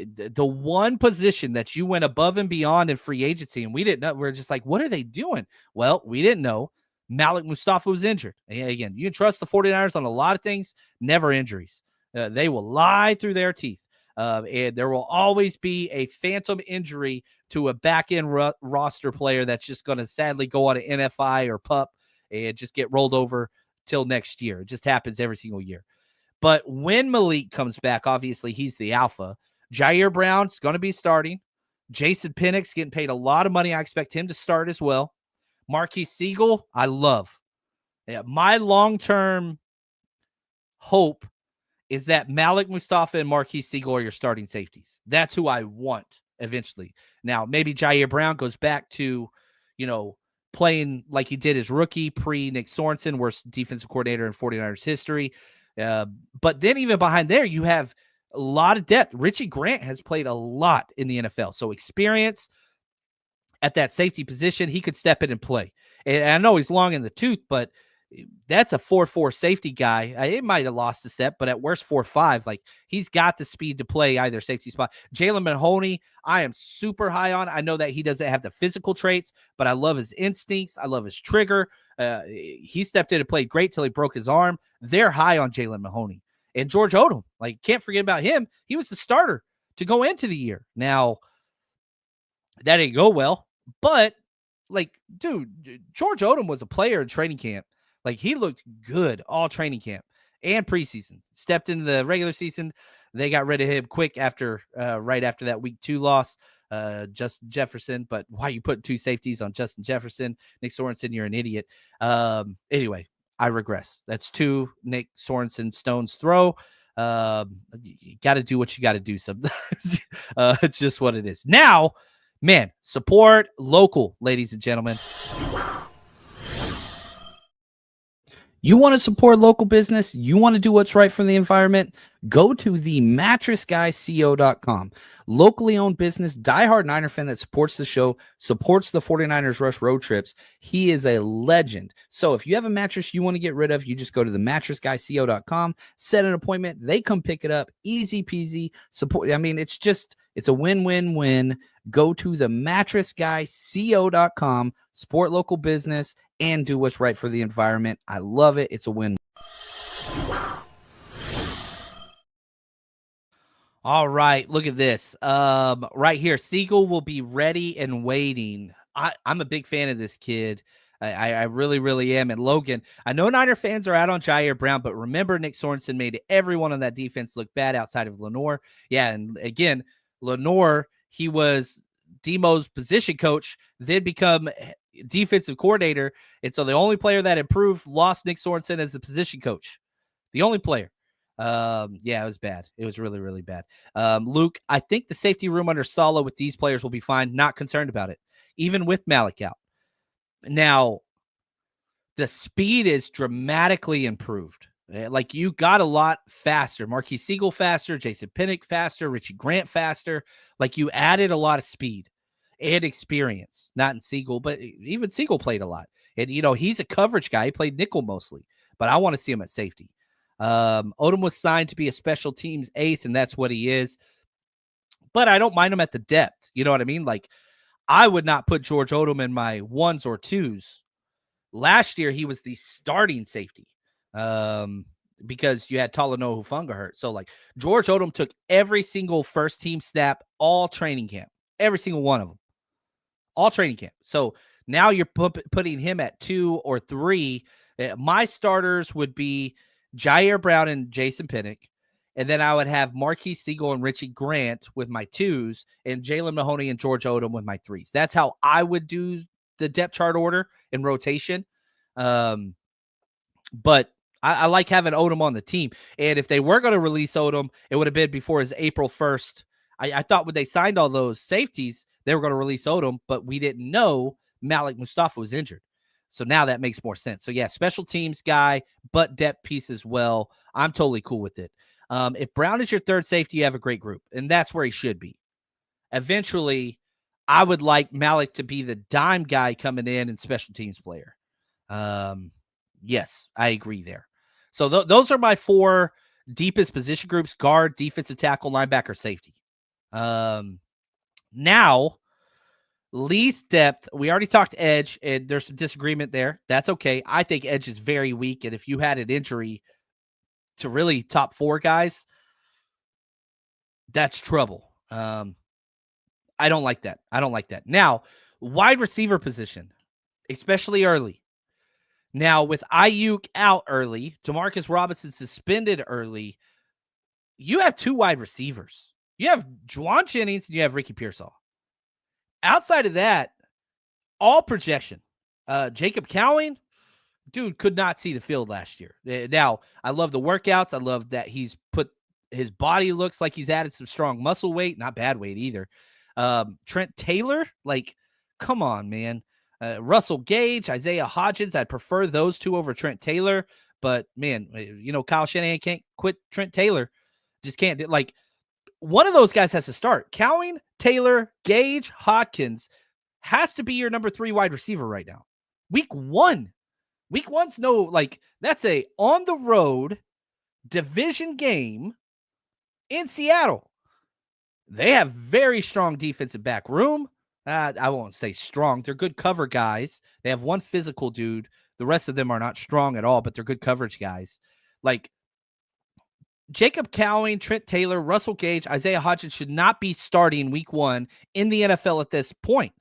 S2: The one position that you went above and beyond in free agency, and we didn't know. We're just like, what are they doing? Well, we didn't know. Malik Mustafa was injured. And again, you can trust the 49ers on a lot of things, never injuries. They will lie through their teeth. And there will always be a phantom injury to a back-end roster player that's just going to sadly go on an NFI or PUP and just get rolled over till next year. It just happens every single year. But when Malik comes back, obviously he's the alpha. Jair Brown's going to be starting. Jason Penix getting paid a lot of money. I expect him to start as well. Marquise Siegel, I love. Yeah, my long-term hope is that Malik Mustafa and Marquise Siegel are your starting safeties. That's who I want eventually. Now, maybe Jair Brown goes back to, playing like he did his rookie pre-Nick Sorensen, worst defensive coordinator in 49ers history. But then even behind there, you have a lot of depth. Richie Grant has played a lot in the NFL. So experience at that safety position, he could step in and play. And I know he's long in the tooth, but that's a 4.4 safety guy. It might have lost a step, but at worst 4.5. Like, he's got the speed to play either safety spot. Jalen Mahoney, I am super high on. I know that he doesn't have the physical traits, but I love his instincts. I love his trigger. He stepped in and played great till he broke his arm. They're high on Jalen Mahoney. And George Odom, can't forget about him. He was the starter to go into the year. Now, that didn't go well, but dude, George Odom was a player in training camp. He looked good all training camp and preseason. Stepped into the regular season. They got rid of him quick right after that week 2 loss, Justin Jefferson. But why you put 2 safeties on Justin Jefferson? Nick Sorensen, you're an idiot. Anyway, I regress. That's 2 Nick Sorensen stones throw. You got to do what you got to do sometimes. It's just what it is. Now, man, support local, ladies and gentlemen. You want to support local business? You want to do what's right for the environment? Go to the mattressguyco.com. Locally owned business, diehard Niner fan that supports the show, supports the 49ers Rush road trips. He is a legend. So if you have a mattress you want to get rid of, you just go to the mattressguyco.com, set an appointment. They come pick it up. Easy peasy. Support. I mean, it's a win-win-win. Go to the mattressguyco.com, support local business, and do what's right for the environment. I love it. It's a win. All right, look at this. Right here, Siegel will be ready and waiting. I'm a big fan of this kid. I really, really am. And Logan, I know Niner fans are out on Jair Brown, but remember Nick Sorensen made everyone on that defense look bad outside of Lenore. Yeah, and again, Lenore, he was Demo's position coach, then become defensive coordinator. And so the only player that improved lost Nick Sorensen as a position coach. The only player. Yeah, it was bad. It was really, really bad. Luke, I think the safety room under Saleh with these players will be fine. Not concerned about it, even with Malik out. Now, the speed is dramatically improved. You got a lot faster. Marquise Siegel faster, Jason Penix faster, Richie Grant faster. You added a lot of speed and experience. Not in Siegel, but even Siegel played a lot. And, he's a coverage guy. He played nickel mostly, but I want to see him at safety. Odom was signed to be a special teams ace, and that's what he is. But I don't mind him at the depth. You know what I mean? I would not put George Odom in my 1s or 2s. Last year, he was the starting safety because you had Talanoa Hufanga hurt. So, George Odom took every single first-team snap all training camp. Every single one of them. All training camp. So, now you're putting him at 2 or 3. My starters would be Jair Brown and Jason Penix. And then I would have Marquise Siegel and Richie Grant with my 2s and Jalen Mahoney and George Odom with my 3s. That's how I would do the depth chart order in rotation. But I like having Odom on the team. And if they were going to release Odom, it would have been before his April 1st. I thought when they signed all those safeties, they were going to release Odom, but we didn't know Malik Mustafa was injured. So now that makes more sense. So, yeah, special teams guy, but depth piece as well. I'm totally cool with it. If Brown is your third safety, you have a great group, and that's where he should be. Eventually, I would like Malik to be the dime guy coming in and special teams player. Yes, I agree there. So those are my 4 deepest position groups: guard, defensive tackle, linebacker, safety. Now, least depth, we already talked edge, and there's some disagreement there. That's okay. I think edge is very weak, and if you had an injury to really top 4 guys, that's trouble. I don't like that. Now, wide receiver position, especially early. Now, with Ayuk out early, Demarcus Robinson suspended early, you have 2 wide receivers. You have Juwan Jennings and you have Ricky Pearsall. Outside of that, all projection. Jacob Cowing, dude, could not see the field last year. Now, I love the workouts. I love that his body looks like he's added some strong muscle weight, not bad weight either. Trent Taylor, like, come on, man. Russell Gage, Isaiah Hodgins, I'd prefer those 2 over Trent Taylor. But, man, Kyle Shanahan can't quit Trent Taylor. Just can't. Like, one of those guys has to start. Cowing, Taylor, Gage, Hopkins has to be your number 3 wide receiver right now. Week 1. Week 1's that's a on-the-road division game in Seattle. They have very strong defensive back room. I won't say strong. They're good cover guys. They have one physical dude. The rest of them are not strong at all, but they're good coverage guys. Like Jacob Cowing, Trent Taylor, Russell Gage, Isaiah Hodgins should not be starting week 1 in the NFL at this point.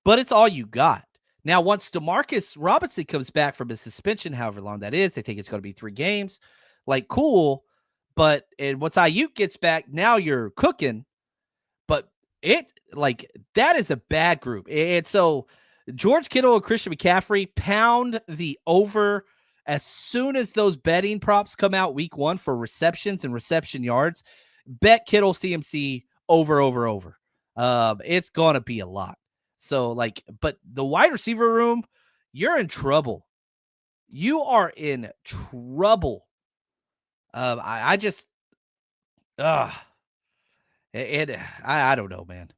S2: But it's all you got. Now, once Demarcus Robinson comes back from his suspension, however long that is, they think it's going to be 3 games. Like, cool. But once Ayuk gets back, now you're cooking. But that is a bad group. And so George Kittle and Christian McCaffrey pound the over as soon as those betting props come out week 1 for receptions and reception yards. Bet Kittle CMC over. It's going to be a lot. So, but the wide receiver room, you're in trouble. You are in trouble. I don't know, man.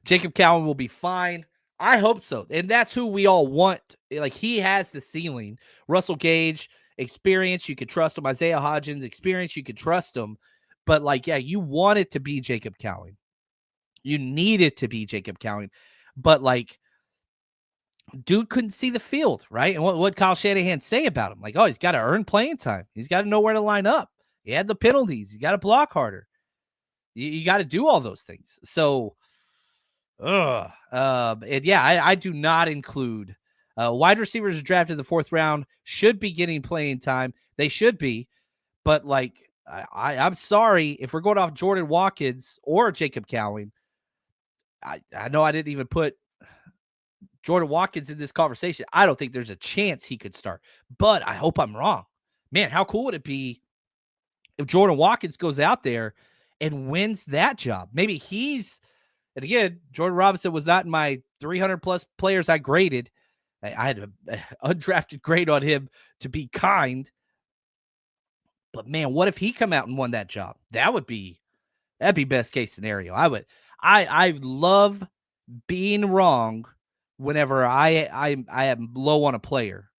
S2: Jacob Cowing will be fine. I hope so. And that's who we all want. Like, he has the ceiling. Russell Gage, experience, you could trust him. Isaiah Hodgins, experience, you could trust him. But, you want it to be Jacob Cowing. You need it to be Jacob Cowing. But, dude couldn't see the field, right? And what Kyle Shanahan say about him? He's got to earn playing time. He's got to know where to line up. He had the penalties. He's got to block harder. You got to do all those things. So, I do not include wide receivers drafted in the 4th round should be getting playing time. They should be. But, I'm sorry if we're going off Jordan Watkins or Jacob Cowing. I know I didn't even put Jordan Watkins in this conversation. I don't think there's a chance he could start, but I hope I'm wrong. Man, how cool would it be if Jordan Watkins goes out there and wins that job? Maybe and again, Jordan Robinson was not in my 300-plus players I graded. I had an undrafted grade on him to be kind. But, man, what if he come out and won that job? That'd be best case scenario. I love being wrong whenever I am low on a player.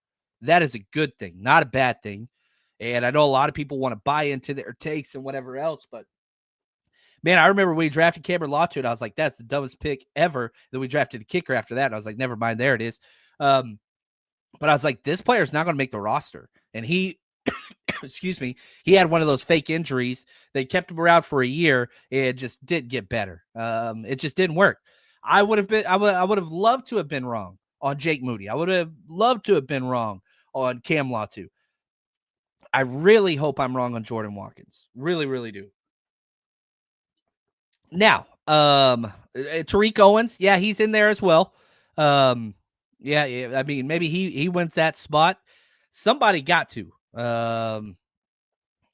S2: That is a good thing, not a bad thing. And I know a lot of people want to buy into their takes and whatever else, but man, I remember when we drafted Cameron Lawton, I was like, that's the dumbest pick ever. Then we drafted a kicker after that. And I was like, never mind, there it is. But I was like, this player is not going to make the roster. And he, excuse me, he had one of those fake injuries. They kept him around for a year. It just didn't get better. It just didn't work. I would have loved to have been wrong on Jake Moody. I would have loved to have been wrong on Cam Latu. I really hope I'm wrong on Jordan Watkins. Really, really do. Now, Tariq Owens, yeah, he's in there as well. I mean, maybe he wins that spot. Somebody got to.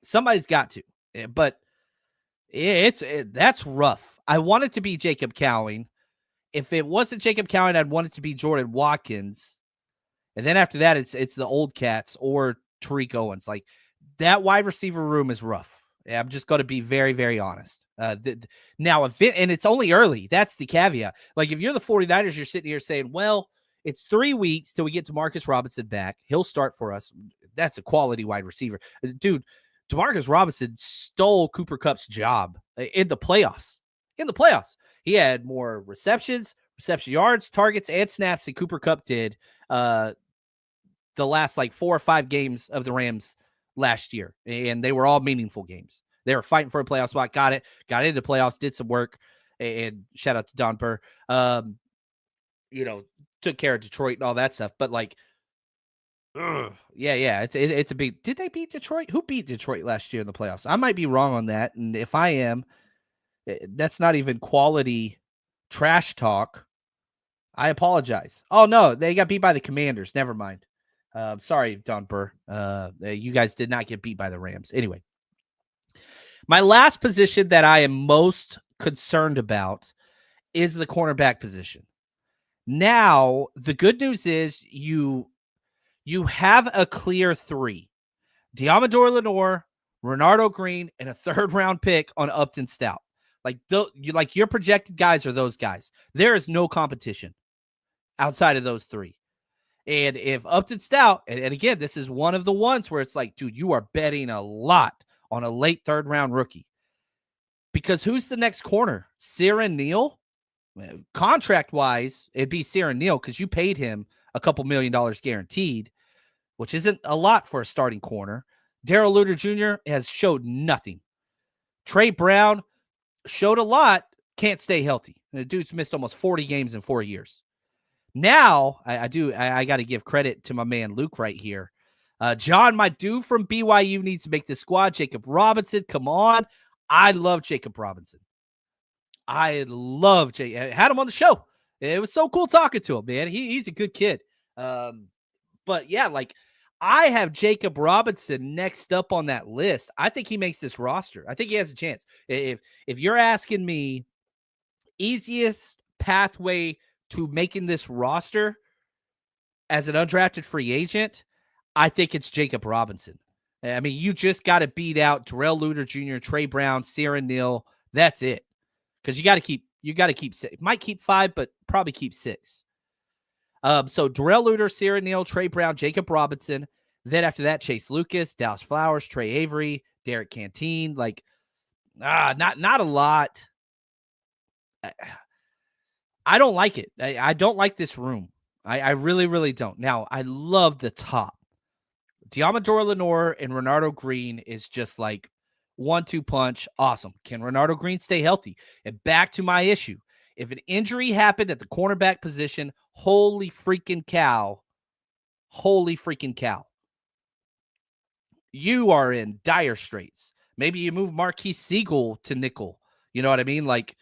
S2: Somebody's got to. But that's rough. I want it to be Jacob Cowing. If it wasn't Jacob Cowing, I'd want it to be Jordan Watkins. And then after that, it's the old cats or Tariq Owens. Like, that wide receiver room is rough. I'm just going to be very, very honest. Now, and it's only early. That's the caveat. Like, if you're the 49ers, you're sitting here saying, well, it's 3 weeks till we get Demarcus Robinson back. He'll start for us. That's a quality wide receiver. Dude, Demarcus Robinson stole Cooper Kupp's job in the playoffs. He had more reception yards, targets, and snaps than Cooper Kupp did the last 4 or 5 games of the Rams last year. And they were all meaningful games. They were fighting for a playoff spot, got into the playoffs, did some work, and shout out to Don Burr. Took care of Detroit and all that stuff. But it's a big. Did they beat Detroit? Who beat Detroit last year in the playoffs? I might be wrong on that, and if I am, that's not even quality trash talk. I apologize. Oh no, they got beat by the Commanders. Never mind. Sorry, Don Burr. You guys did not get beat by the Rams. Anyway, my last position that I am most concerned about is the cornerback position. Now, the good news is you have a clear 3. Diamador Lenore, Renardo Green, and a 3rd-round pick on Upton Stout. Your projected guys are those guys. There is no competition outside of those 3. And if Upton Stout, and again, this is one of the ones where it's like, dude, you are betting a lot on a late 3rd-round rookie. Because who's the next corner? Ciaran Neal? Contract-wise, it'd be Ciaran Neal because you paid him a couple $1 million guaranteed, which isn't a lot for a starting corner. Darrell Luter Jr. has showed nothing. Trey Brown showed a lot, can't stay healthy. The dude's missed almost 40 games in 4 years. Now, I got to give credit to my man Luke right here. John, my dude from BYU, needs to make the squad. Jacob Robinson, come on. I love Jacob Robinson. I love Jay. I had him on the show. It was so cool talking to him, man. He's a good kid. But yeah, I have Jacob Robinson next up on that list. I think he makes this roster. I think he has a chance. If you're asking me, easiest pathway to making this roster as an undrafted free agent, I think it's Jacob Robinson. I mean, you just got to beat out Darrell Luter Jr., Trey Brown, Ciaran Neal. That's it. Because you got to keep 6. Might keep 5, but probably keep 6. So Darrell Luter, Ciaran Neal, Trey Brown, Jacob Robinson. Then after that, Chase Lucas, Dallas Flowers, Trey Avery, Derek Canteen. Not a lot. I don't like it. I don't like this room. I really, really don't. Now, I love the top. Diamador Lenore and Renardo Green is just 1-2 punch. Awesome. Can Renardo Green stay healthy? And back to my issue. If an injury happened at the cornerback position, holy freaking cow. You are in dire straits. Maybe you move Marquise Siegel to nickel. You know what I mean? Like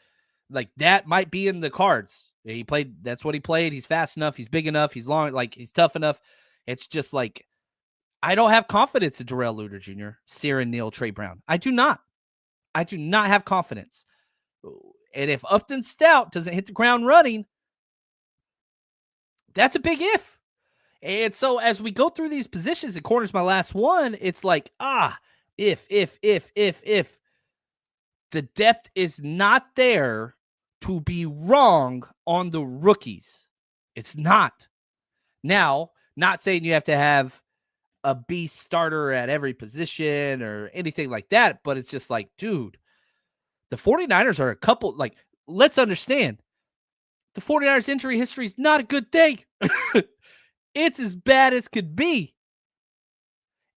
S2: that might be in the cards. He played. That's what he played. He's fast enough. He's big enough. He's long. He's tough enough. It's just I don't have confidence in Darrell Luter Jr., Ciaran Neal, Trey Brown. I do not have confidence. And if Upton Stout doesn't hit the ground running, that's a big if. And so as we go through these positions, and corner's my last one, it's if. The depth is not there to be wrong on the rookies. It's not. Now, not saying you have to have a beast starter at every position or anything like that, but it's just dude, the 49ers are a couple, let's understand, the 49ers injury history is not a good thing. It's as bad as could be.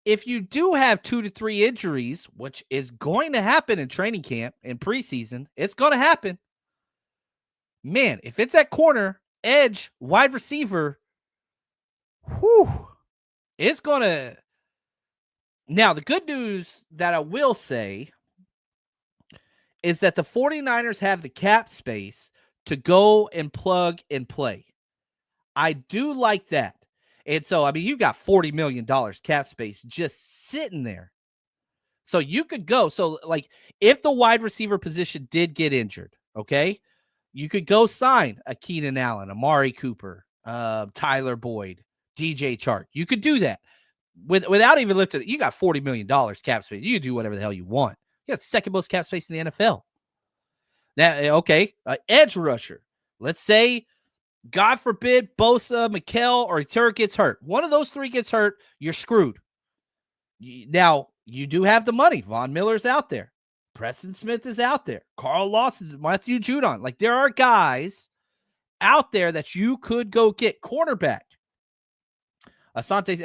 S2: If you do have 2 to 3 injuries, which is going to happen in training camp and preseason, it's going to happen. Man, if it's at corner, edge, wide receiver, it's going to. Now, the good news that I will say is that the 49ers have the cap space to go and plug and play. I do like that. And so, I mean, you got $40 million cap space just sitting there. So you could go. So, if the wide receiver position did get injured, okay, you could go sign a Keenan Allen, Amari Cooper, Tyler Boyd, DJ Chark. You could do that without even lifting. You got $40 million cap space. You can do whatever the hell you want. He has second most cap space in the NFL. Now, okay, edge rusher. Let's say, God forbid, Bosa, McHale, or Turk gets hurt. One of those three gets hurt, you're screwed. Now, you do have the money. Von Miller's out there. Preston Smith is out there. Carl Lawson, Matthew Judon. Like, there are guys out there that you could go get. Cornerback. Asante,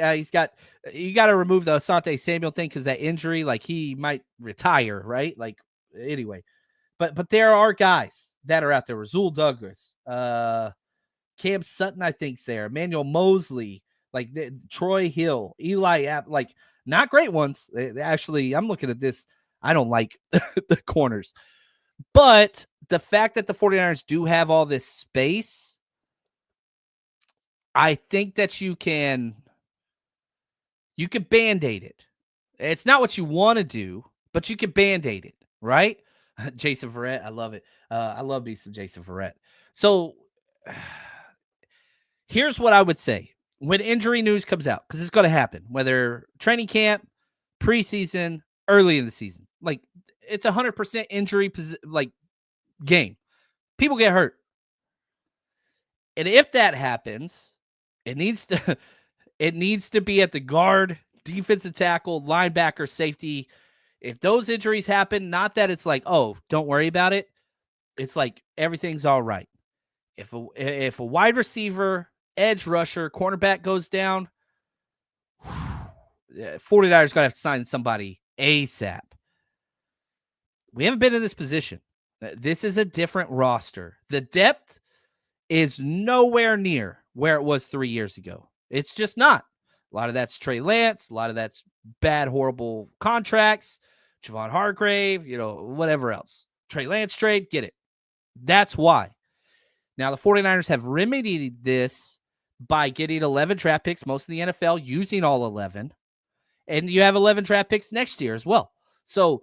S2: you got to remove the Asante Samuel thing because that injury, like, he might retire, right? Like, anyway. But there are guys that are out there. Razul Douglas, Cam Sutton, I think's there. Emmanuel Mosley, like Troy Hill, Eli, like, not great ones. Actually, I'm looking at this. I don't like the corners. But the fact that the 49ers do have all this space, I think that you can Band-Aid it. It's not what you want to do, but you can Band-Aid it, right? Jason Verrett, I love it. I love me some Jason Verrett. So here's what I would say. When injury news comes out, because it's going to happen, whether training camp, preseason, early in the season, like, it's 100% injury game. People get hurt. And if that happens, it needs to be at the guard, defensive tackle, linebacker, safety. If those injuries happen, not that it's like, oh, don't worry about it. It's like everything's all right. If a wide receiver, edge rusher, cornerback goes down, 49ers going to have to sign somebody ASAP. We haven't been in this position. This is a different roster. The depth is nowhere near where it was 3 years ago. It's just not. A lot of that's Trey Lance. A lot of that's bad, horrible contracts. Javon Hargrave, whatever else. Trey Lance trade, get it. That's why. Now, the 49ers have remedied this by getting 11 draft picks, most of the NFL using all 11. And you have 11 draft picks next year as well. So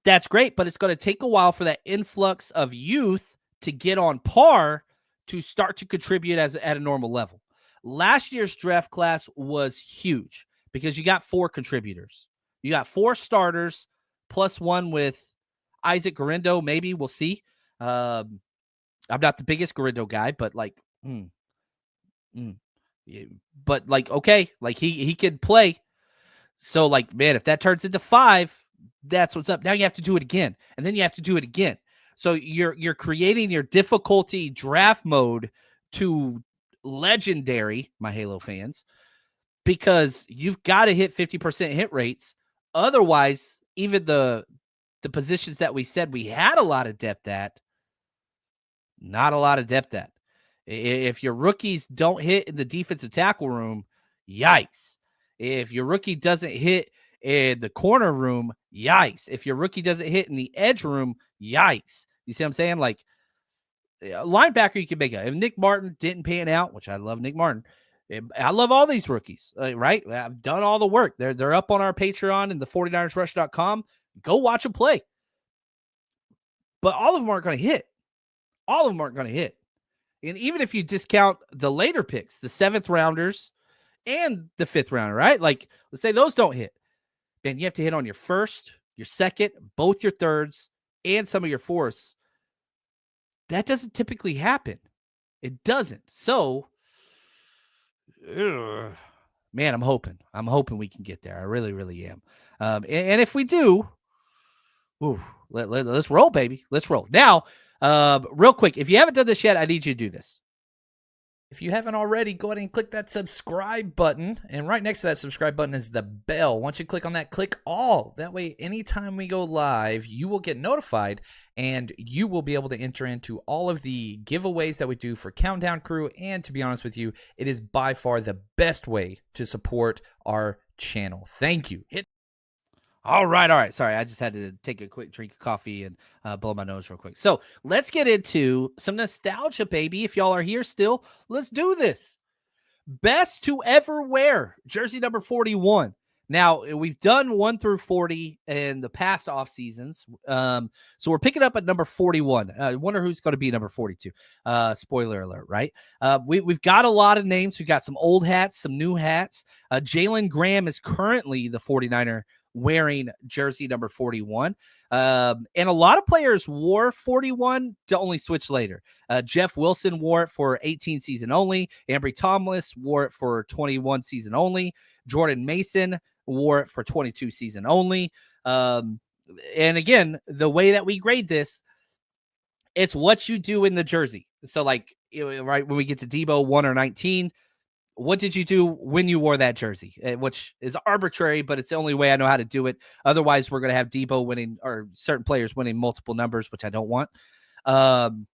S2: that's great, but it's going to take a while for that influx of youth to get on par to start to contribute at a normal level. Last year's draft class was huge because you got 4 contributors. You got 4 starters plus one with Isaac Guerendo. Maybe we'll see. I'm not the biggest Guerendo guy, but but okay, like he can play. So, like, man, if that turns into 5, that's what's up. Now you have to do it again, and then you have to do it again. So you're creating your difficulty draft mode to legendary, my Halo fans, because you've got to hit 50% hit rates. Otherwise, even the positions that we said we had a lot of depth at, not a lot of depth at. If your rookies don't hit in the defensive tackle room, yikes. If your rookie doesn't hit in the corner room, yikes. If your rookie doesn't hit in the edge room, yikes. You see what I'm saying? Like, linebacker, you can make it. If Nick Martin didn't pan out, which I love Nick Martin, I love all these rookies, right? I've done all the work. They're up on our Patreon and the 49ersrush.com. Go watch them play. But all of them aren't going to hit. All of them aren't going to hit. And even if you discount the later picks, the 7th rounders and the 5th rounder, right? Like, let's say those don't hit. Then you have to hit on your 1st, your 2nd, both your 3rds, and some of your 4ths. That doesn't typically happen. It doesn't. So, man, I'm hoping we can get there. I really, really am. And if we do, let's roll, baby. Let's roll. Now, real quick, if you haven't done this yet, I need you to do this.
S3: If you haven't already, go ahead and click that subscribe button. And right next to that subscribe button is the bell. Once you click on that, click all. That way, anytime we go live, you will get notified and you will be able to enter into all of the giveaways that we do for Countdown Crew. And to be honest with you, it is by far the best way to support our channel. Thank you.
S2: All right. Sorry, I just had to take a quick drink of coffee and blow my nose real quick. So let's get into some nostalgia, baby. If y'all are here still, let's do this. Best to ever wear, jersey number 41. Now, we've done 1 through 40 in the past off seasons. So we're picking up at number 41. I wonder who's going to be number 42. Spoiler alert, right? We've got a lot of names. We've got some old hats, some new hats. Jalen Graham is currently the 49er wearing jersey number 41. And a lot of players wore 41 to only switch later. Jeff Wilson wore it for 18 season only. Ambry Thomas wore it for 21 season only. Jordan Mason wore it for 22 season only. And again, the way that we grade this, it's what you do in the jersey. So like, right when we get to Debo 1 or 19, what did you do when you wore that jersey? Which is arbitrary, but it's the only way I know how to do it. Otherwise, we're going to have Debo winning or certain players winning multiple numbers, which I don't want. Some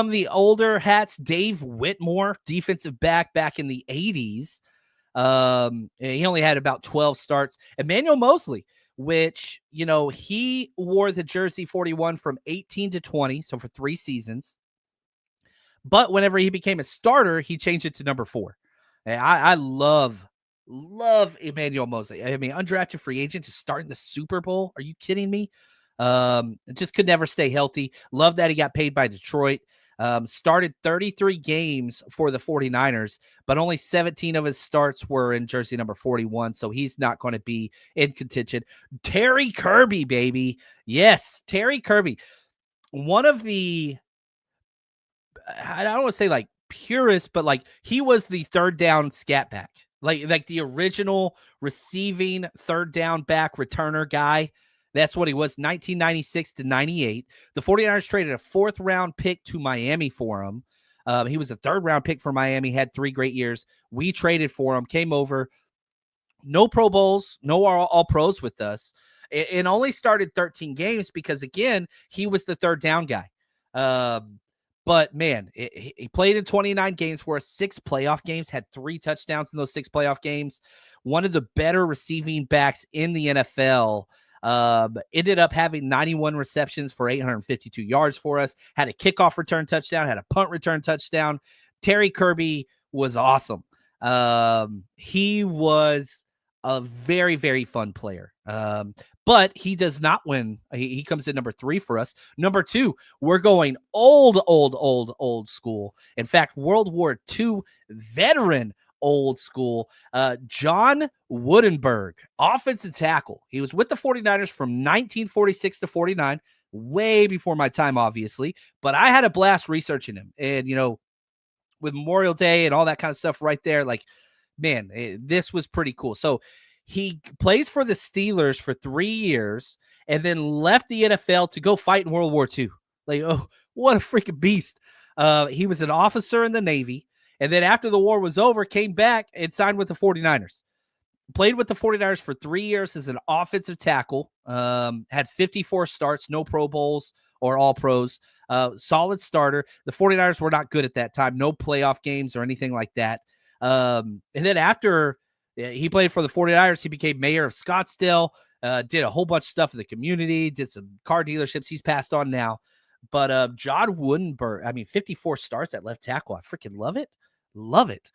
S2: of the older hats, Dave Whitmore, defensive back in the 80s. He only had about 12 starts. Emmanuel Mosley, which, he wore the jersey 41 from 18 to 20, so for 3 seasons. But whenever he became a starter, he changed it to number 4. And I love Emmanuel Mosley. I mean, undrafted free agent to start in the Super Bowl. Are you kidding me? Just could never stay healthy. Love that he got paid by Detroit. Started 33 games for the 49ers, but only 17 of his starts were in jersey number 41, so he's not going to be in contention. Terry Kirby, baby. Yes, Terry Kirby. One of the, I don't want to say like purist, but like he was the third down scat back, like the original receiving third down back returner guy. That's what he was, 1996 to 98. The 49ers traded a 4th round pick to Miami for him. He was a 3rd round pick for Miami, had 3 great years. We traded for him, came over, no Pro Bowls, no all pros with us, and only started 13 games because, again, he was the third down guy. But, man, he played in 29 games for us, 6 playoff games, had 3 touchdowns in those 6 playoff games. One of the better receiving backs in the NFL. Ended up having 91 receptions for 852 yards for us, had a kickoff return touchdown, had a punt return touchdown. Terry Kirby was awesome. He was a very, very fun player. But he does not win. He comes in number 3 for us. Number 2, we're going old school. In fact, World War II veteran old school. John Woodenberg, offensive tackle. He was with the 49ers from 1946 to 49, way before my time, obviously. But I had a blast researching him. And, with Memorial Day and all that kind of stuff right there, like, man, this was pretty cool. So he plays for the Steelers for 3 years and then left the NFL to go fight in World War II. Like, oh, what a freaking beast. He was an officer in the Navy. And then after the war was over, came back and signed with the 49ers. Played with the 49ers for 3 years as an offensive tackle. Had 54 starts, no Pro Bowls or all pros. Solid starter. The 49ers were not good at that time. No playoff games or anything like that. And then after he played for the 49ers, he became mayor of Scottsdale, did a whole bunch of stuff in the community, did some car dealerships. He's passed on now. But John Woodenberg, 54 starts at left tackle. I freaking love it. Love it.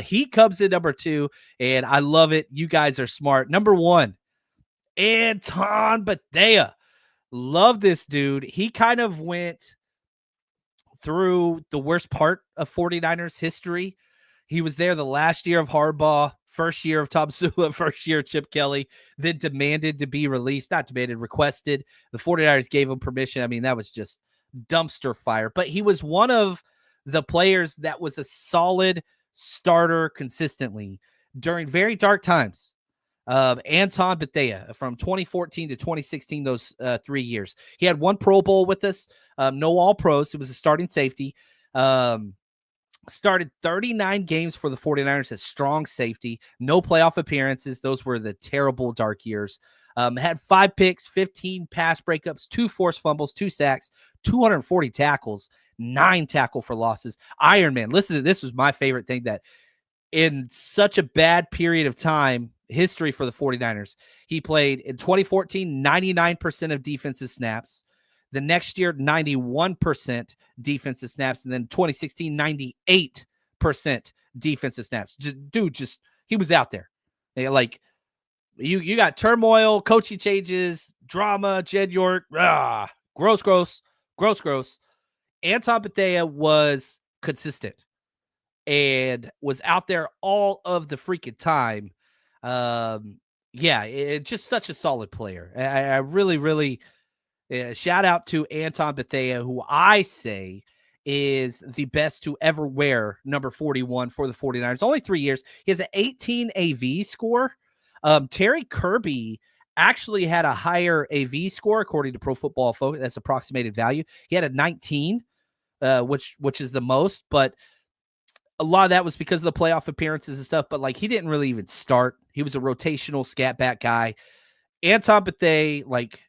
S2: He comes in number 2, and I love it. You guys are smart. Number 1, Anton Bethea. Love this dude. He kind of went through the worst part of 49ers history. He was there the last year of Harbaugh, first year of Tom Sula, first year of Chip Kelly, then demanded to be released. Not demanded, requested. The 49ers gave him permission. That was just dumpster fire. But he was one of the players that was a solid starter consistently during very dark times. Anton Bethea from 2014 to 2016, those 3 years. He had 1 Pro Bowl with us, no all pros. It was a starting safety. Started 39 games for the 49ers as strong safety, no playoff appearances. Those were the terrible dark years. Had 5 picks, 15 pass breakups, 2 forced fumbles, 2 sacks, 240 tackles, 9 tackle for losses. Iron Man. Listen to this, was my favorite thing, that in such a bad period of time, history for the 49ers, he played in 2014, 99% of defensive snaps. The next year, 91% defensive snaps. And then 2016, 98% defensive snaps. Dude, he was out there. Like, you got turmoil, coaching changes, drama, Jed York, gross. Anton Bethea was consistent and was out there all of the freaking time. Yeah, just such a solid player. I really, really shout out to Anton Bethea, who I say is the best to ever wear number 41 for the 49ers. Only 3 years. He has an 18 AV score. Terry Kirby actually had a higher AV score, according to Pro Football Focus. That's approximated value. He had a 19, which is the most, but a lot of that was because of the playoff appearances and stuff, but like he didn't really even start. He was a rotational scat back guy. Anton Bethea, like,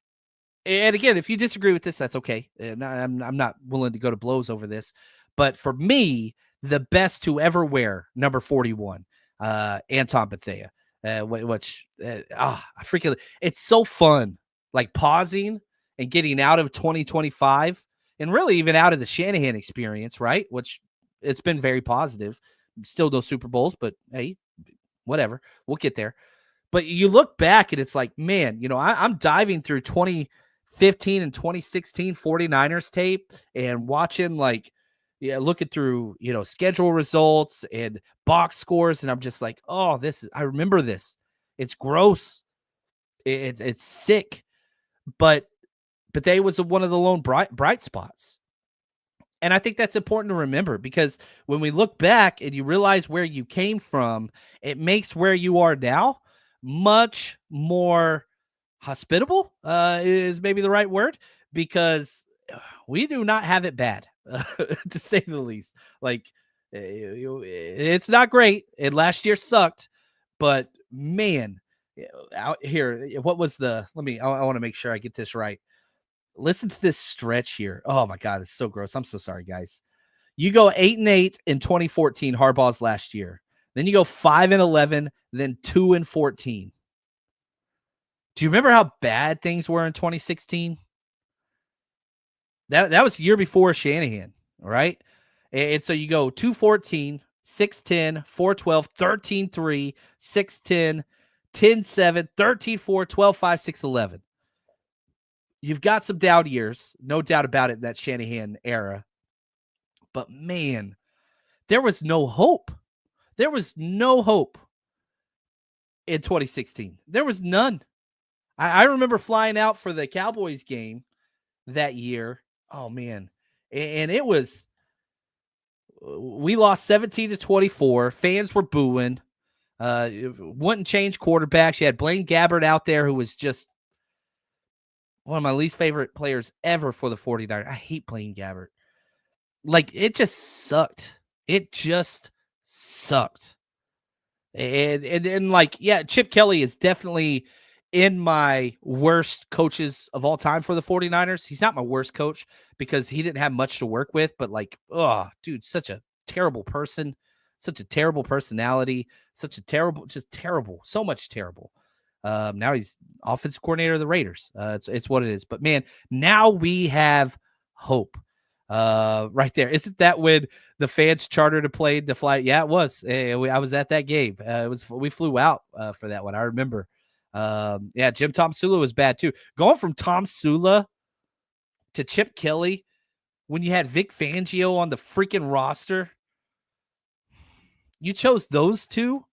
S2: and again, if you disagree with this, that's okay. And I'm not willing to go to blows over this. But for me, the best to ever wear number 41, Anton Bethea, which I freaking, it's so fun, like pausing and getting out of 2025 and really even out of the Shanahan experience, right? Which it's been very positive. Still no Super Bowls, but hey, whatever. We'll get there. But you look back and it's like, man, I'm diving through 2015 and 2016 49ers tape and watching looking through, schedule results and box scores. And I'm just like, oh, I remember this. It's gross. It's sick. But they was one of the lone bright spots. And I think that's important to remember because when we look back and you realize where you came from, it makes where you are now much more hospitable, is maybe the right word, because we do not have it bad, to say the least. Like, it's not great. And last year sucked, but man, out here, what was I want to make sure I get this right. Listen to this stretch here. Oh my God, it's so gross. I'm so sorry, guys. You go 8-8 in 2014, Harbaugh's last year. Then you go 5-11, then 2-14. Do you remember how bad things were in 2016? That was the year before Shanahan, right? And so you go 2-14, 6-10, 4-12, 13-3, 6-10, 10-7, 13-4, 12-5, 6-11. You've got some down years, no doubt about it, in that Shanahan era. But man, there was no hope. There was no hope in 2016. There was none. I remember flying out for the Cowboys game that year. Oh, man. And it was, we lost 17-24. Fans were booing. Wouldn't change quarterbacks. You had Blaine Gabbert out there, who was just one of my least favorite players ever for the 49ers. I hate Blaine Gabbert. Like, it just sucked. It just sucked. And like, yeah, Chip Kelly is definitely in my worst coaches of all time for the 49ers. He's not my worst coach because he didn't have much to work with, but like, oh, dude, such a terrible person, such a terrible personality, such a terrible, just terrible, so much terrible. Now he's offensive coordinator of the Raiders. It's what it is. But man, now we have hope. Right there. Isn't that when the fans chartered a plane to fly? Yeah, it was. I was at that game. We flew out for that one. I remember. Yeah, Jim Tom Sula was bad too. Going from Tom Sula to Chip Kelly when you had Vic Fangio on the freaking roster. You chose those two?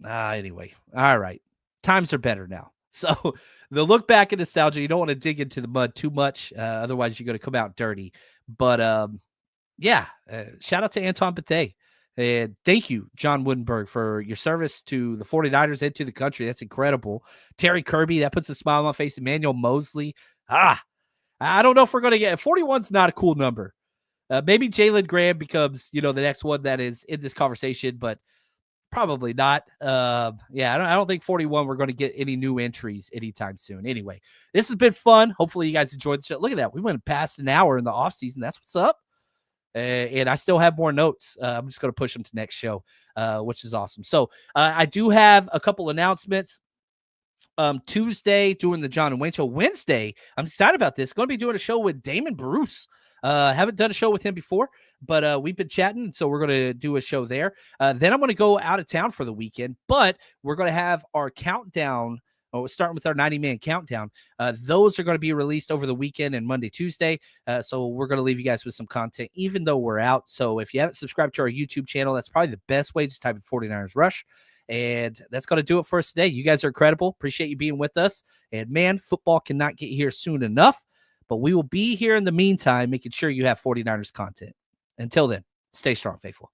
S2: Anyway. All right. Times are better now. So the look back at nostalgia, you don't want to dig into the mud too much. Otherwise, you're going to come out dirty. But yeah, shout out to Anton Bethea. And thank you, John Woodenberg, for your service to the 49ers and to the country. That's incredible. Terry Kirby, that puts a smile on my face. Emmanuel Mosley. I don't know if we're going to get 41's not a cool number. Maybe Jalen Graham becomes, the next one that is in this conversation, but probably not. Yeah, I don't think 41 we're going to get any new entries anytime soon. Anyway, this has been fun. Hopefully you guys enjoyed the show. Look at that. We went past an hour in the off season. That's what's up. And I still have more notes. I'm just going to push them to next show, which is awesome. So I do have a couple announcements. Tuesday doing the John and Wayne show. Wednesday, I'm excited about this. Going to be doing a show with Damon Bruce. Haven't done a show with him before, but we've been chatting, so we're going to do a show there. Then I'm going to go out of town for the weekend, but we're going to have our countdown. Starting with our 90-man countdown. Those are going to be released over the weekend and Monday, Tuesday. So we're going to leave you guys with some content, even though we're out. So if you haven't subscribed to our YouTube channel, that's probably the best way. Just type in 49ers Rush. And that's going to do it for us today. You guys are incredible. Appreciate you being with us. And, man, football cannot get here soon enough. But we will be here in the meantime, making sure you have 49ers content. Until then, stay strong, faithful.